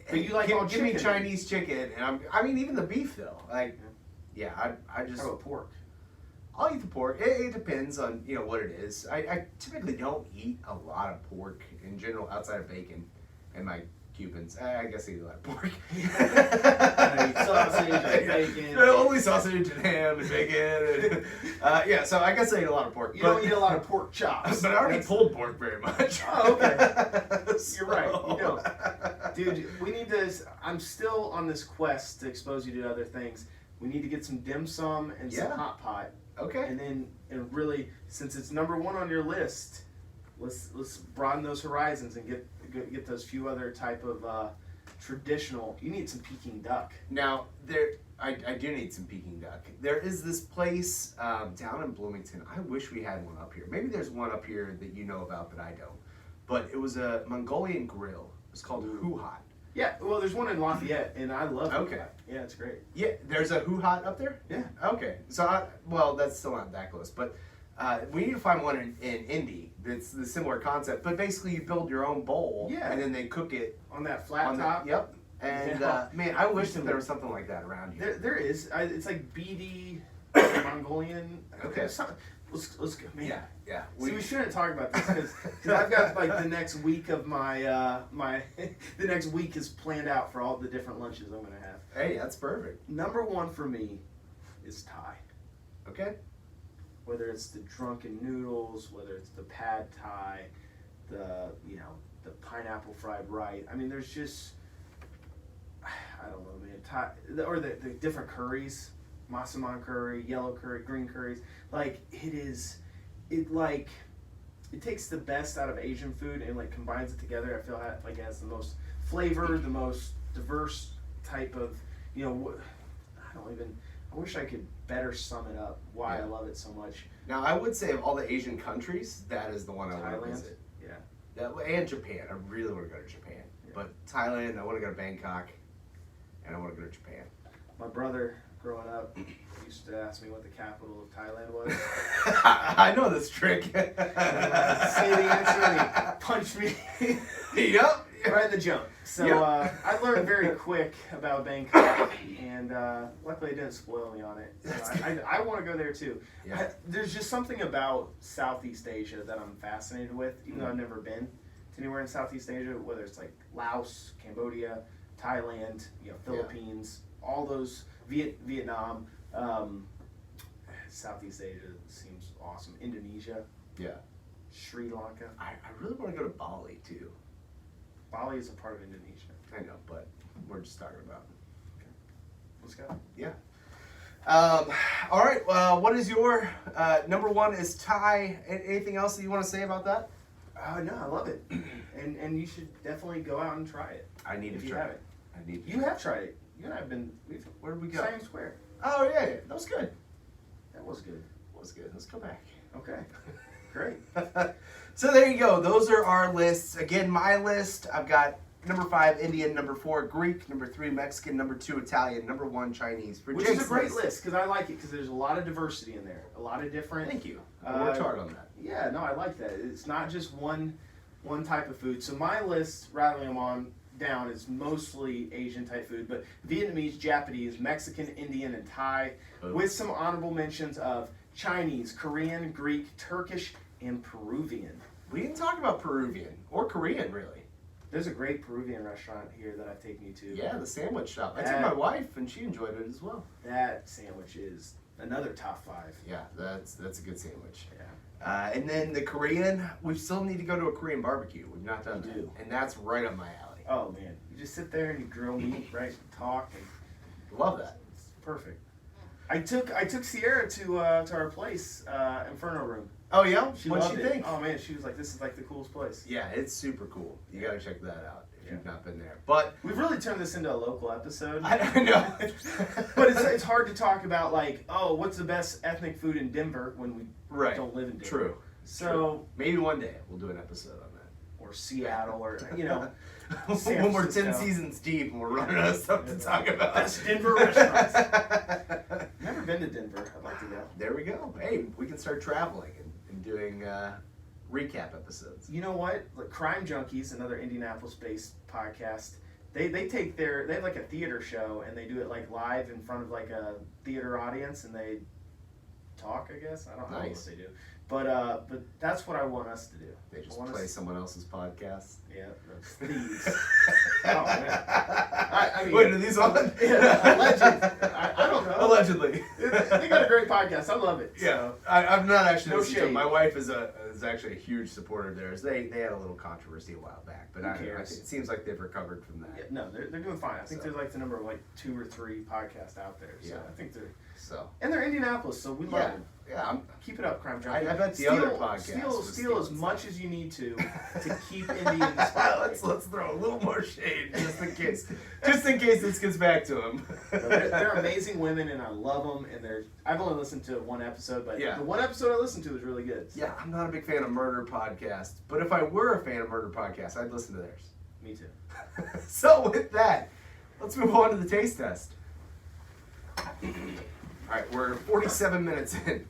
But you like give, all give me chicken. Chinese chicken, and even the beef though. Like, yeah, I just How about pork? I'll eat the pork. It depends on what it is. I typically don't eat a lot of pork in general outside of bacon and my Cubans. I guess I eat a lot of pork. Sausage and bacon. Yeah, only sausage and ham and bacon. And, so I guess I eat a lot of pork. You don't eat a lot of pork chops. But I already pulled pork very much. Oh, okay. So- You're right. You don't. Dude, we need to. I'm still on this quest to expose you to other things. We need to get some dim sum and some Yeah. hot pot. Okay. And then, and really, since it's number 1 on your list, let's broaden those horizons and get those few other type of traditional. You need some Peking duck. Now I do need some Peking duck. There is this place down in Bloomington. I wish we had one up here. Maybe there's one up here that you know about that I don't. But it was a Mongolian grill. It was called Hoo Hot. Yeah, well, there's one in Lafayette, and I love it. Okay. Yeah, it's great. Yeah, there's a Hoo Hot up there? Yeah. Okay. So, that's still not that close. But we need to find one in Indy that's the similar concept. But basically, you build your own bowl, Yeah. and then they cook it On that flat on top. the. Yep. And Yeah. man, I wish that there was something like that around here. There is. It's like BD Mongolian. Okay. Let's go. Man. Yeah. See, we shouldn't talk about this because I've got like the next week of my the next week is planned out for all the different lunches I'm gonna have. Hey, that's perfect. Number 1 for me is Thai. Okay. Whether it's the drunken noodles, whether it's the pad Thai, the pineapple fried rice. There's just I don't know, man. Thai or the different curries, massaman curry, yellow curry, green curries. Like it takes the best out of Asian food and like combines it together. I feel like it has the most flavor, the most diverse type of I wish I could better sum it up why I Yeah. love it so much. Now, I would say of all the Asian countries, that is the one I want to Thailand? visit. Yeah. And Japan. I really want to go to Japan. Yeah. But Thailand, I want to go to Bangkok, and I want to go to Japan. My brother, growing up, used to ask me what the capital of Thailand was. I know this trick. Say the answer and he punched me Yep. right in the jump. So Yep. I learned very quick about Bangkok, and luckily it didn't spoil me on it. So That's I want to go there too. Yeah. There's just something about Southeast Asia that I'm fascinated with, even though I've never been to anywhere in Southeast Asia, whether it's like Laos, Cambodia, Thailand, Philippines, all those, Vietnam. Southeast Asia seems awesome. Indonesia, Yeah. Sri Lanka. I really want to go to Bali, too. Bali is a part of Indonesia. I know, but we're just talking about. Let's go. Yeah. All right. What is your number 1 is Thai. Anything else that you want to say about that? No, I love it, and you should definitely go out and try it. I need If to you try have it. it. I need to. You have tried it. You and I have been. Where did we go? Science Square. Oh yeah, that was good. That was good. was good. Let's go back. Okay. Great. So there you go. Those are our lists. Again, my list. I've got number 5 Indian, number 4 Greek, number 3 Mexican, number 2 Italian, number 1 Chinese. For Which Jake's is a great list because I like it because there's a lot of diversity in there. A lot of different. Thank you. I worked hard on that. Yeah, no, I like that. It's not just one type of food. So my list, rattling them on down, is mostly Asian type food, but Vietnamese, Japanese, Mexican, Indian, and Thai, with some honorable mentions of Chinese, Korean, Greek, Turkish, and Peruvian. We didn't talk about Peruvian or Korean, really. There's a great Peruvian restaurant here that I've taken you to. Yeah, the sandwich shop. I took my wife, and she enjoyed it as well. That sandwich is another top 5. Yeah, that's a good sandwich. Yeah. And then the Korean, we still need to go to a Korean barbecue. We've not done We that. do. And that's right up my alley. Oh man, you just sit there and you grill meat, right? And talk, and Love that. it's perfect. I took Sierra to our place, Inferno Room. Oh, yeah? What'd Loved she it. think? Oh man, she was like, "This is like the coolest place." Yeah, it's super cool. You got to check that out if Yeah. you've not been there. But We've really turned this into a local episode. I know. But it's hard to talk about like, oh, what's the best ethnic food in Denver when we Right. don't live in Denver. True. So Maybe one day we'll do an episode on that. or Seattle or When San we're 10 Francisco. seasons deep and we're running out of stuff to talk about. Best Denver restaurants. Never been to Denver. I'd like to go. There we go. Hey, we can start traveling and doing recap episodes. You know what? Like Crime Junkies, another Indianapolis-based podcast. They have like a theater show and they do it like live in front of like a theater audience and they talk. I guess I don't know what Nice. they do, but that's what I want us to do. They just I want play us- someone else's podcast. Yeah, these. Oh man. I mean, Wait, are these on? Yeah, alleged. I don't know. Allegedly. They got a great podcast. I love it. Yeah, I'm not actually. No listening to it. shade. My wife is actually a huge supporter of theirs. They had a little controversy a while back, but Who I cares? think it seems like they've recovered from that. Yeah, no, they're doing fine. I think So. they're like the number like 2 or 3 podcasts out there. So Yeah. I think they're So and they're Indianapolis, so we love yeah, them. yeah. Keep it up, Crime Junkie. I bet the other podcast was steal as stealing much as you need to keep Indy in the spotlight. let's throw a little more shade just in case this gets back to them. They're amazing women, and I love them. And I've only listened to one episode, but Yeah. the one episode I listened to was really good. So. Yeah, I'm not a big fan of murder podcasts, but if I were a fan of murder podcasts, I'd listen to theirs. Me too. So with that, let's move on to the taste test. All right, we're 47 minutes in.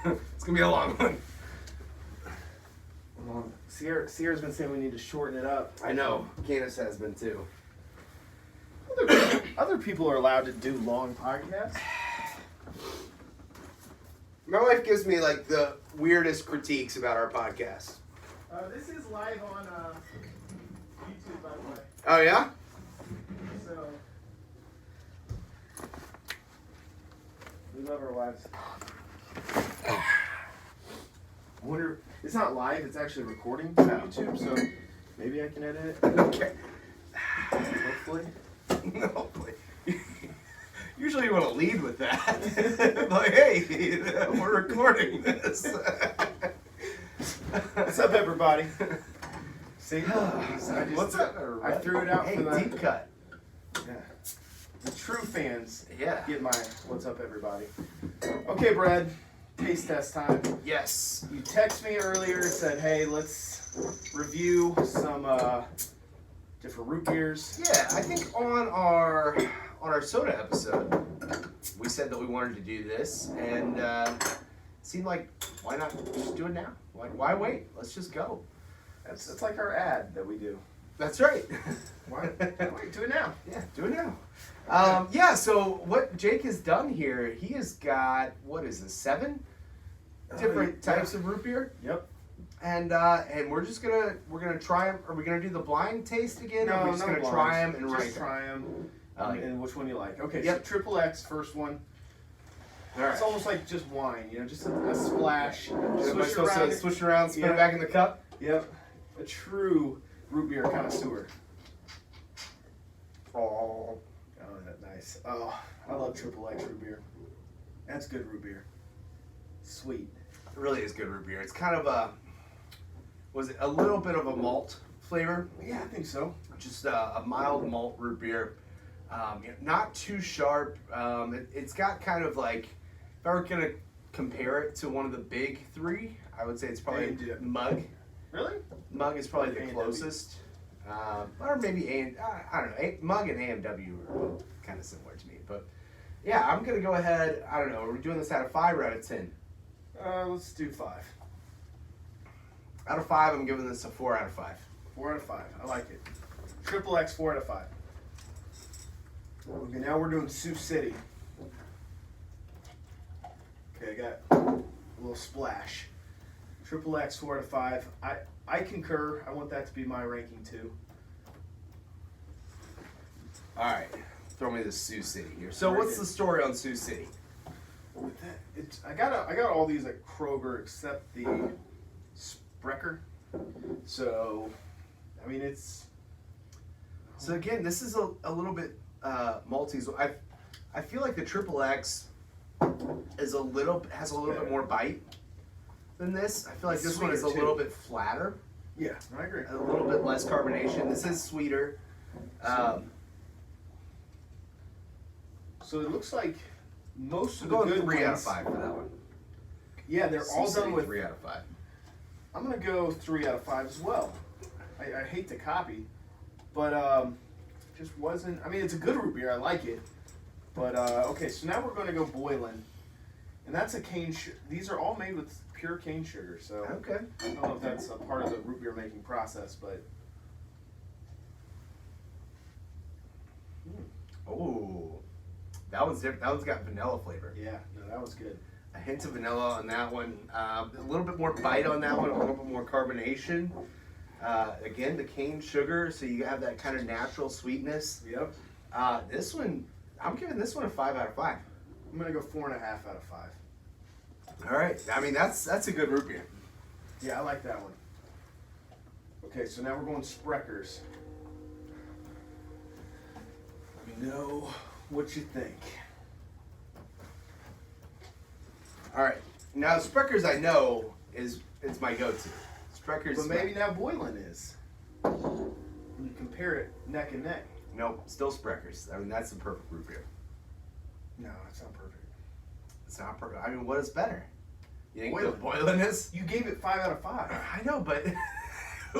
It's gonna be a long one. Sierra's been saying we need to shorten it up. I know. Candace has been too. Other people are allowed to do long podcasts. My wife gives me like the weirdest critiques about our podcast. This is live on YouTube, by the way. Oh yeah? So we love our wives. I wonder. It's not live. It's actually recording to YouTube. So maybe I can edit it. Okay. Hopefully. No, usually you want to lead with that. Like, hey, we're recording this. What's up, everybody? See, What's up? I threw it out hey, for the deep cut. Yeah. The true fans Yeah. get my what's up, everybody. Okay, Brad. Taste test time. Yes. You texted me earlier and said, hey, let's review some different root beers. Yeah, I think on our soda episode, we said that we wanted to do this, and it seemed like why not just do it now? Why wait? Let's just go. That's like our ad that we do. That's right. Why wait? Do it now. Yeah, do it now. Yeah, so what Jake has done here, he has got, what is this, 7 different types of root beer? Yep. And we're gonna try them. Are we gonna do the blind taste again? or are we just gonna blinds. try them and Just rank them? try them and which one you like. Okay, Yep. so Triple X, first one. All right. It's almost like just wine, just a splash. Am I Swish supposed around to it. switch it around, spin Yeah. it back in the cup? Yep. A true root beer connoisseur. Oh. Oh, that's nice. Oh, I love Triple X root beer. That's good root beer. Sweet. It really is good root beer. It's kind of a little bit of a malt flavor. Yeah, I think so. Just a mild malt root beer. Not too sharp. It's got kind of like, if I were gonna compare it to one of the big three, I would say it's probably Mug. Really? Mug is probably Like the A&W. closest. Or maybe I don't know. Mug and AMW are kind of similar to me, but yeah, I'm gonna go ahead. I don't know. Are we doing this out of 5 or out of 10? Let's do 5. Out of 5, I'm giving this a 4 out of 5. 4 out of 5. I like it. Triple X 4 out of 5. Okay, now we're doing Sioux City. Okay, I got a little splash. Triple X 4 out of 5. I concur. I want that to be my ranking too. All right, throw me the Sioux City here. So, what's the story on Sioux City? I got all these at Kroger except the Sprecher. So, I mean it's. So again, this is a little bit Maltese. I feel like the Triple X has a little bit more bite than this. I feel like It's this one is a sweeter, little too. bit flatter, Yeah, I agree. a little bit less carbonation. This is sweeter. So it looks like most of I'm the going good 3 out of ones. 5 for that one. Yeah, they're all Sioux City, done with. 3 out of 5. I'm gonna go 3 out of 5 as well. I hate to copy, but just wasn't. I mean, it's a good root beer. I like it, but okay. So now we're gonna go boiling, and that's a cane. These are all made with pure cane sugar. So Okay. I don't know if that's a part of the root beer making process, but Oh, that one's different. That one's got vanilla flavor. yeah, no, that was good. A hint of vanilla on that one. A little bit more bite on that one. A little bit more carbonation. Again, the cane sugar, so you have that kind of natural sweetness. Yep. This one, I'm giving this one a 5 out of 5. I'm gonna go 4.5 out of 5. All right. I mean, that's a good root beer. Yeah, I like that one. Okay, so now we're going Sprechers. Let me know what you think. All right. Now, Sprecher's I know is my go-to. Sprecher's. But maybe now Boylan is. When you compare it neck and neck. Nope, still Sprecher's. I mean, that's the perfect root beer. No, it's not perfect. It's not perfect. I mean, what is better? You think Boylan. the Boylan is? You gave it 5 out of 5. I know, but it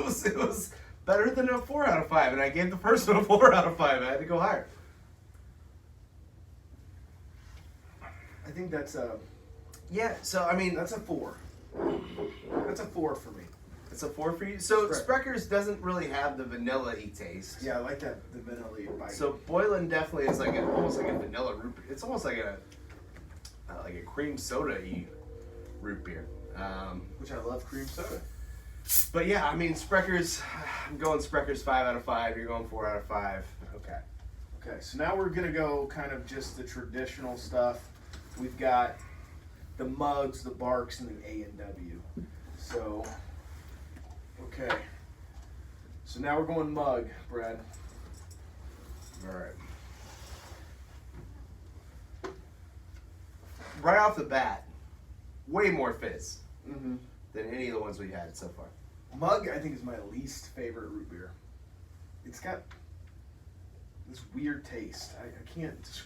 was better than a 4 out of 5, and I gave the first one a 4 out of 5. I had to go higher. I think that's a Yeah. So I mean, that's a 4. That's a 4 for me. it's a 4 for you. So Right. Sprecher's doesn't really have the vanilla-y taste. Yeah, I like that the vanilla bite. So Boylan definitely is like almost like a vanilla root beer. It's almost like a cream soda-y root beer. Which I love cream soda. But yeah, I mean Sprecher's. I'm going Sprecher's 5 out of 5. You're going 4 out of 5. Okay. Okay, so now we're gonna go kind of just the traditional stuff. We've got the mugs, the barks, and the A&W. So, okay. So now we're going mug, Brad. All right. Right off the bat, way more fizz Mm-hmm. than any of the ones we've had so far. Mug, I think, is my least favorite root beer. It's got this weird taste. I can't.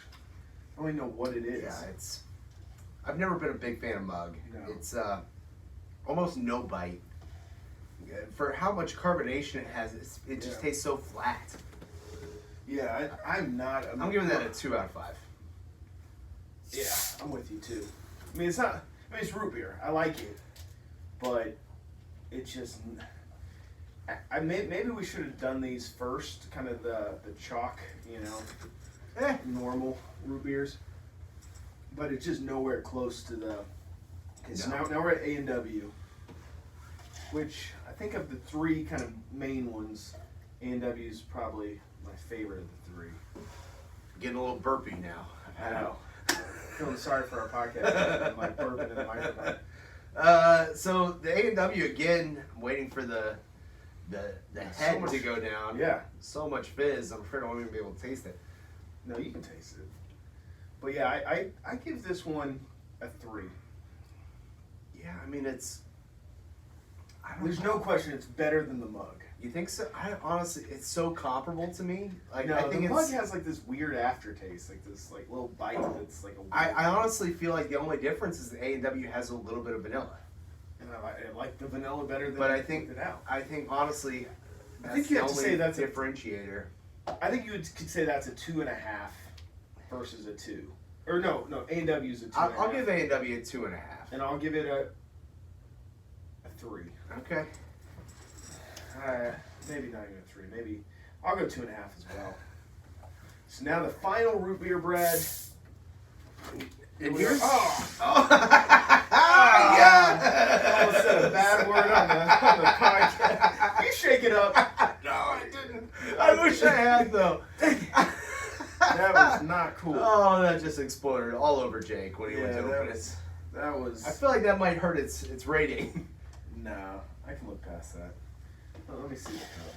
I don't even know what it is. Yeah, it's. I've never been a big fan of Mug. No. It's almost no bite. For how much carbonation it has, it just Yeah. tastes so flat. Yeah, I'm not. I'm giving that a 2 out of 5. Yeah, I'm with you too. I mean, it's not. I mean, it's root beer. I like it, but it's just. Maybe we should have done these first, kind of the chalk, you know, normal root beers. But it's just nowhere close to the. Okay, so No. now we're at A&W, which I think of the 3 kind of main ones, A&W is probably my favorite of the 3. Getting a little burpy now. I know. Feeling sorry for our podcast. I'm like burping in the microphone. So the A&W again. I'm waiting for the head much- to go down. Yeah. So much fizz. I'm afraid I won't even be able to taste it. No, you can taste it. But yeah, I give this one a 3. Yeah, I mean it's. I don't There's know. no question it's better than the mug. You think so? I honestly, it's so comparable to me. Like, No, I think the mug it's. has like this weird aftertaste, like this like little bite that's like a weird I honestly feel like the only difference is the A&W has a little bit of vanilla. And I like the vanilla better than But I think it out. I think honestly, I think you have to say that's a differentiator. I think you could say that's a 2.5 versus a 2. Or no, A&W is a 2. I'll give A&W a 2.5. And I'll give it a 3. Okay. Maybe not even a 3. Maybe I'll go 2.5 as well. So now the final root beer bread. And here's I almost said a bad word on the podcast. You shake it up. No, I didn't. I wish I had though. That was not cool. Oh, that just exploded all over Jake when he went to open it. That was. I feel like that might hurt its rating. No, I can look past that. Oh, let me see the cup.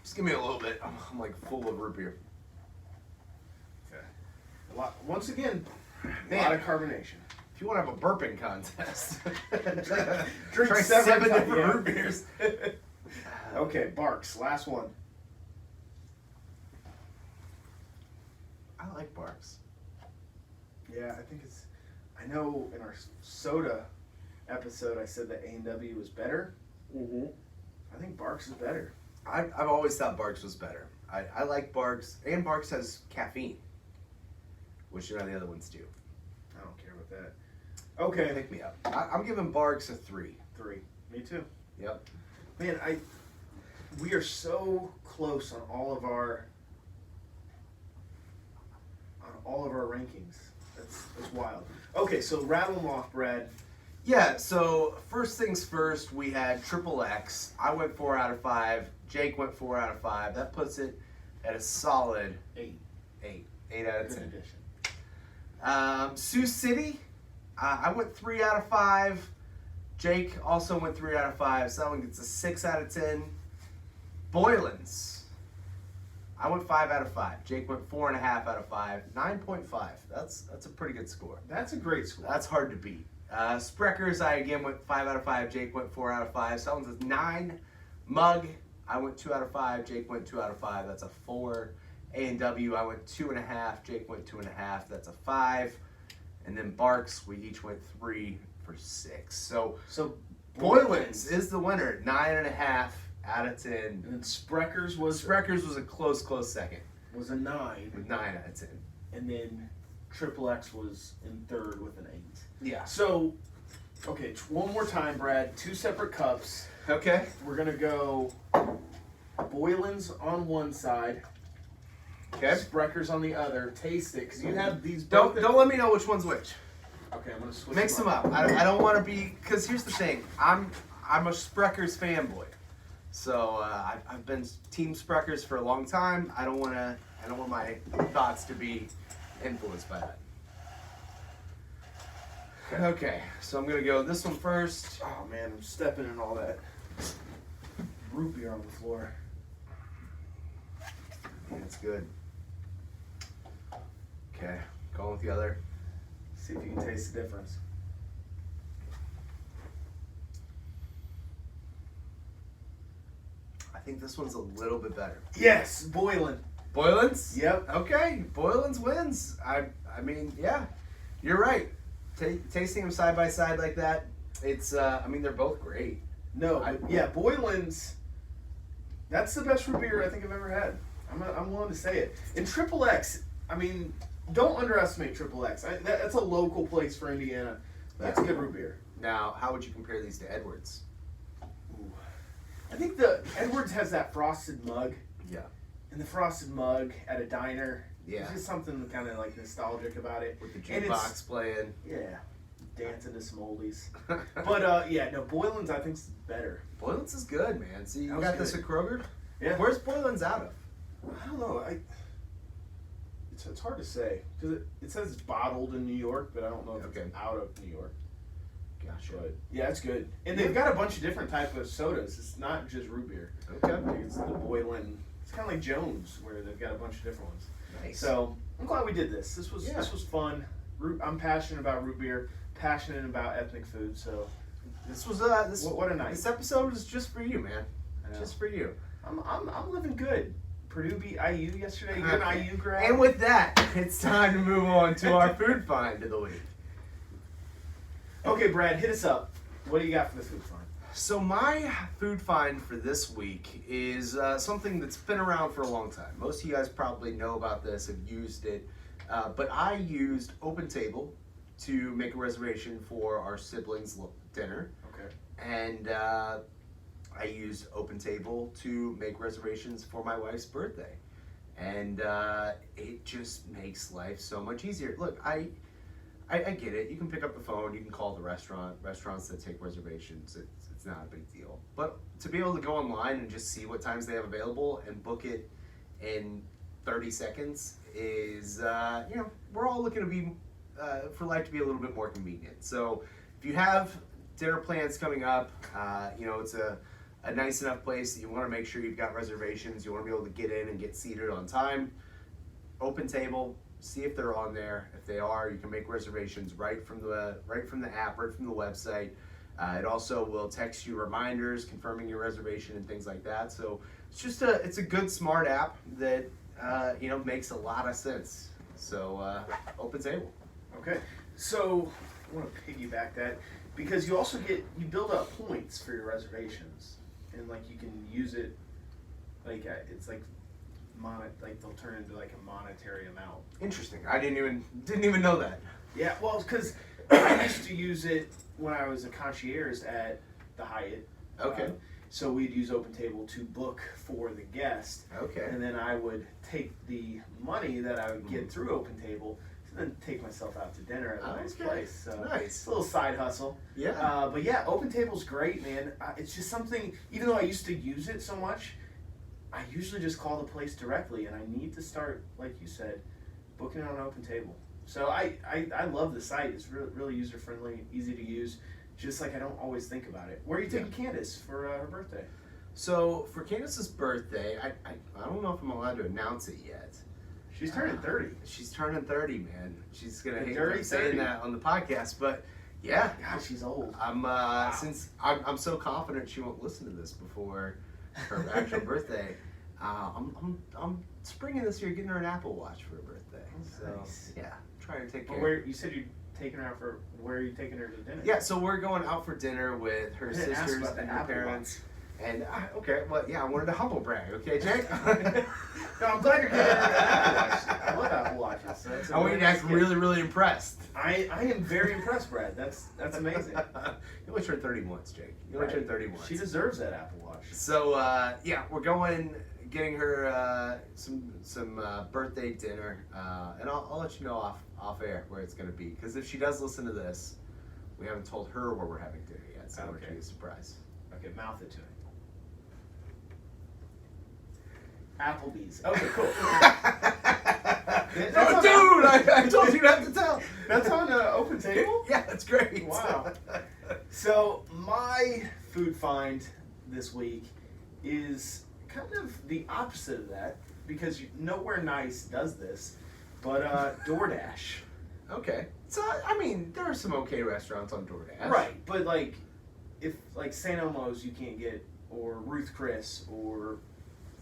Just give me a little bit. I'm like full of root beer. Okay. Once again, a Man. lot of carbonation. If you want to have a burping contest, Drink try 7 different yeah. root beers. Okay, Barks, last one. I like Barks. Yeah, I think it's. I know in our soda episode I said that A&W was better. Mm-hmm. I think Barks is better. I've always thought Barks was better. I like Barks, and Barks has caffeine, which none of the other ones do. I don't care about that. Okay. Pick me up. I'm giving Barks a 3. 3. Me too. Yep. Man, we are so close on all of our rankings. That's wild. Okay, so rattle them off, Brad. Yeah, so first things first, we had Triple X. I went 4 out of 5. Jake went 4 out of 5. That puts it at a solid 8. 8 out of Good 10. addition. Sioux City, I went 3 out of 5. Jake also went 3 out of 5, so that one gets a 6 out of 10. Boylan's, I went 5 out of 5. Jake went 4.5 out of 5. 9.5. That's a pretty good score. That's a great score. That's hard to beat. Spreckers, I again went 5 out of 5. Jake went 4 out of 5. So that one's a 9. Mug, I went 2 out of 5. Jake went 2 out of 5. That's a 4. A&W, I went 2.5. Jake went 2.5. That's a 5. And then Barks, we each went 3 for 6. So Boylan's is the winner. 9.5 out of 10. And then Spreckers was a close second was a 9. with 9 out of 10. And then Triple X was in third with an 8. Yeah. So, okay, one more time, Brad. 2 separate cups. Okay. We're gonna go Boylan's on one side, Okay. Spreckers on the other. Taste it, because you have these. Don't let me know which one's which. Okay, I'm gonna switch. Mix them up. I don't want to be, because here's the thing. I'm a Spreckers fanboy, so I've been Team Spreckers for a long time. I don't want my thoughts to be influenced by that. Okay, so I'm gonna go this one first. Oh man, I'm stepping in all that root beer on the floor. Yeah, it's good. Okay, going with the other. See if you can taste the difference. I think this one's a little bit better. Yes, Boylan. Boylan's? Yep. Okay, Boylan's wins. I mean, yeah, you're right. Tasting them side by side like that, it's. I mean, they're both great. No, yeah, Boylan's. That's the best root beer I think I've ever had. I'm willing to say it. And Triple X. I mean, don't underestimate Triple X. That's a local place for Indiana. That's good root beer. Now, how would you compare these to Edwards? Ooh. I think the Edwards has that frosted mug. Yeah. And the frosted mug at a diner. Yeah. There's just something kind of like nostalgic about it. With the And jukebox playing. Yeah. Dancing to some oldies. But yeah, no, Boylan's I think's better. Boylan's is good, man. See, you That was got this good. at Kroger? Yeah. Where's Boylan's out of? I don't know. It's hard to say because it says it's bottled in New York, but I don't know if Okay. it's out of New York. Gotcha. But yeah, it's good, and they've got a bunch of different types of sodas. It's not just root beer. Okay. Like it's the Boylan. It's kind of like Jones, where they've got a bunch of different ones. Nice. So I'm glad we did this. This was Yeah. fun. I'm passionate about root beer. Passionate about ethnic food. So this was what a night. This episode was just for you, man. I know. Just for you. I'm living good. Purdue beat IU yesterday. You're an IU grad. And with that, it's time to move on to our food find of the week. Okay, Brad, hit us up. What do you got for the food find? So my food find for this week is something that's been around for a long time. Most of you guys probably know about this, have used it, but I used OpenTable to make a reservation for our siblings' dinner. Okay. And I used OpenTable to make reservations for my wife's birthday. And it just makes life so much easier. Look, I get it. You can pick up the phone, you can call the restaurants that take reservations. It's not a big deal. But to be able to go online and just see what times they have available and book it in 30 seconds is, we're all looking to be, for life to be a little bit more convenient. So if you have dinner plans coming up, it's a nice enough place that you want to make sure you've got reservations, you want to be able to get in and get seated on time, OpenTable, see if they're on there. If they are, you can make reservations right from the app, right from the website. It also will text you reminders confirming your reservation and things like that. So it's a good smart app that makes a lot of sense. So OpenTable. Okay, so I want to piggyback that because you also build up points for your reservations, and like you can use it it's like they'll turn into like a monetary amount. Interesting. I didn't even know that. Yeah, well, because I used to use it when I was a concierge at the Hyatt. Okay. So we'd use OpenTable to book for the guest. Okay. And then I would take the money that I would get through OpenTable to then take myself out to dinner at a nice place. So nice. It's a little side hustle. Yeah. But yeah, OpenTable's great, man. It's just something, even though I used to use it so much, I usually just call the place directly, and I need to start, like you said, booking it on OpenTable. So I love the site. It's really user friendly, easy to use. Just like I don't always think about it. Where are you taking Candace for her birthday? So for Candace's birthday, I don't know if I'm allowed to announce it yet. She's turning 30. She's turning 30, man. She's gonna hate dirty me saying 30. that on the podcast, but yeah. God, she's old. Since I'm so confident she won't listen to this before her actual birthday, I'm springing this year, getting her an Apple Watch for her birthday. So Nice. yeah, trying to take care. Where you said you're taking her out for? Where are you taking her to dinner? Yeah, so we're going out for dinner with her sisters and her parents. And okay, well, yeah, I wanted to humble brag, okay, Jake? No, I'm glad you're getting her an Apple Watch. I love Apple Watches. So that's I want you to act really, really impressed. I am very impressed, Brad. That's amazing. You only turned 30 once, Jake. You only turned 30 once. She deserves that Apple Watch. So yeah, we're getting her some birthday dinner, and I'll let you know off air where it's gonna be. Because if she does listen to this, we haven't told her where we're having dinner yet, so it'll be a surprise. Okay, mouth it to me. Applebee's. Okay, cool. I told you not to tell. That's on OpenTable? Yeah, that's great. Wow. So my food find this week is kind of the opposite of that because Nowhere Nice does this, but DoorDash. Okay. So I mean, there are some okay restaurants on DoorDash. Right, but if St. Elmo's you can't get, or Ruth Chris, or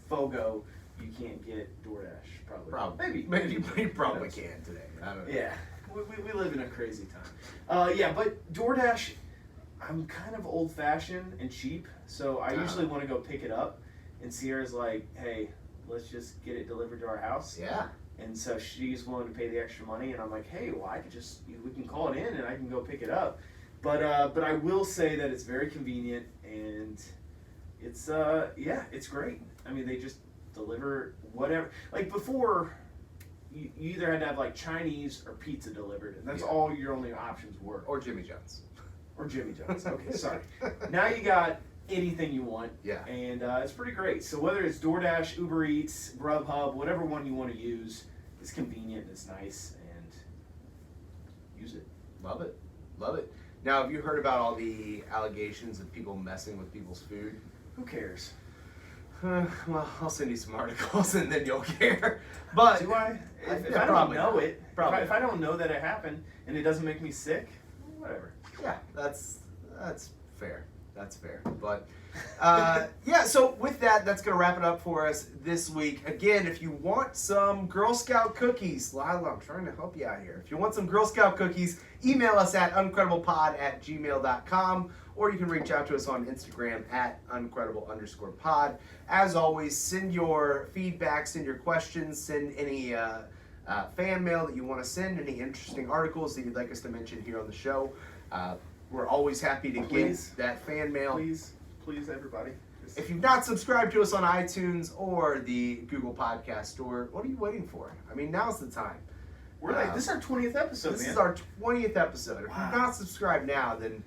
Fogo, you can't get DoorDash, probably. Maybe you probably can today. I don't know. Yeah, we live in a crazy time. Yeah, but DoorDash, I'm kind of old-fashioned and cheap, so I usually want to go pick it up, and Sierra's like, hey, let's just get it delivered to our house. Yeah. And so she's willing to pay the extra money, and I'm like, hey, well, we can call it in, and I can go pick it up. But I will say that it's very convenient, and it's it's great. I mean, they just deliver whatever. Like before, you either had to have Chinese or pizza delivered, and that's all your only options were. Or Jimmy John's. Or Jimmy John's. Okay, sorry. Now you got anything you want. Yeah. And it's pretty great. So whether it's DoorDash, Uber Eats, Grubhub, whatever one you want to use, it's convenient, it's nice, and use it. Love it. Love it. Now, have you heard about all the allegations of people messing with people's food? Who cares? Well, I'll send you some articles and then you'll care. But do I? If I don't know it, if I don't know that it happened and it doesn't make me sick, whatever. Yeah, that's fair. That's fair. But yeah, so with that, that's going to wrap it up for us this week. Again, if you want some Girl Scout cookies, Lila, I'm trying to help you out here. If you want some Girl Scout cookies, email us at uncrediblepod@gmail.com, or you can reach out to us on Instagram at uncredible_pod. As always, send your feedback, send your questions, send any fan mail that you want to send, any interesting articles that you'd like us to mention here on the show. We're always happy to get that fan mail. Please, everybody. If you've not subscribed to us on iTunes or the Google Podcast Store, what are you waiting for? I mean, now's the time. We're this is our 20th episode, This man. is our 20th episode. If Wow. you've not subscribed now, then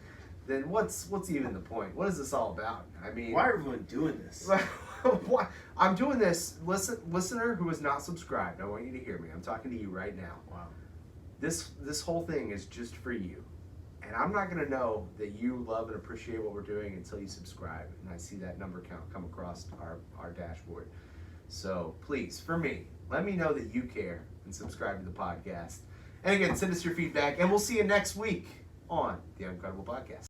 what's even the point? What is this all about? I mean, Why are everyone doing this? why? I'm doing this. Listener who is not subscribed, I want you to hear me. I'm talking to you right now. Wow. This whole thing is just for you. And I'm not going to know that you love and appreciate what we're doing until you subscribe. And I see that number count come across our dashboard. So please, for me, let me know that you care and subscribe to the podcast. And again, send us your feedback. And we'll see you next week on the Uncredible Podcast.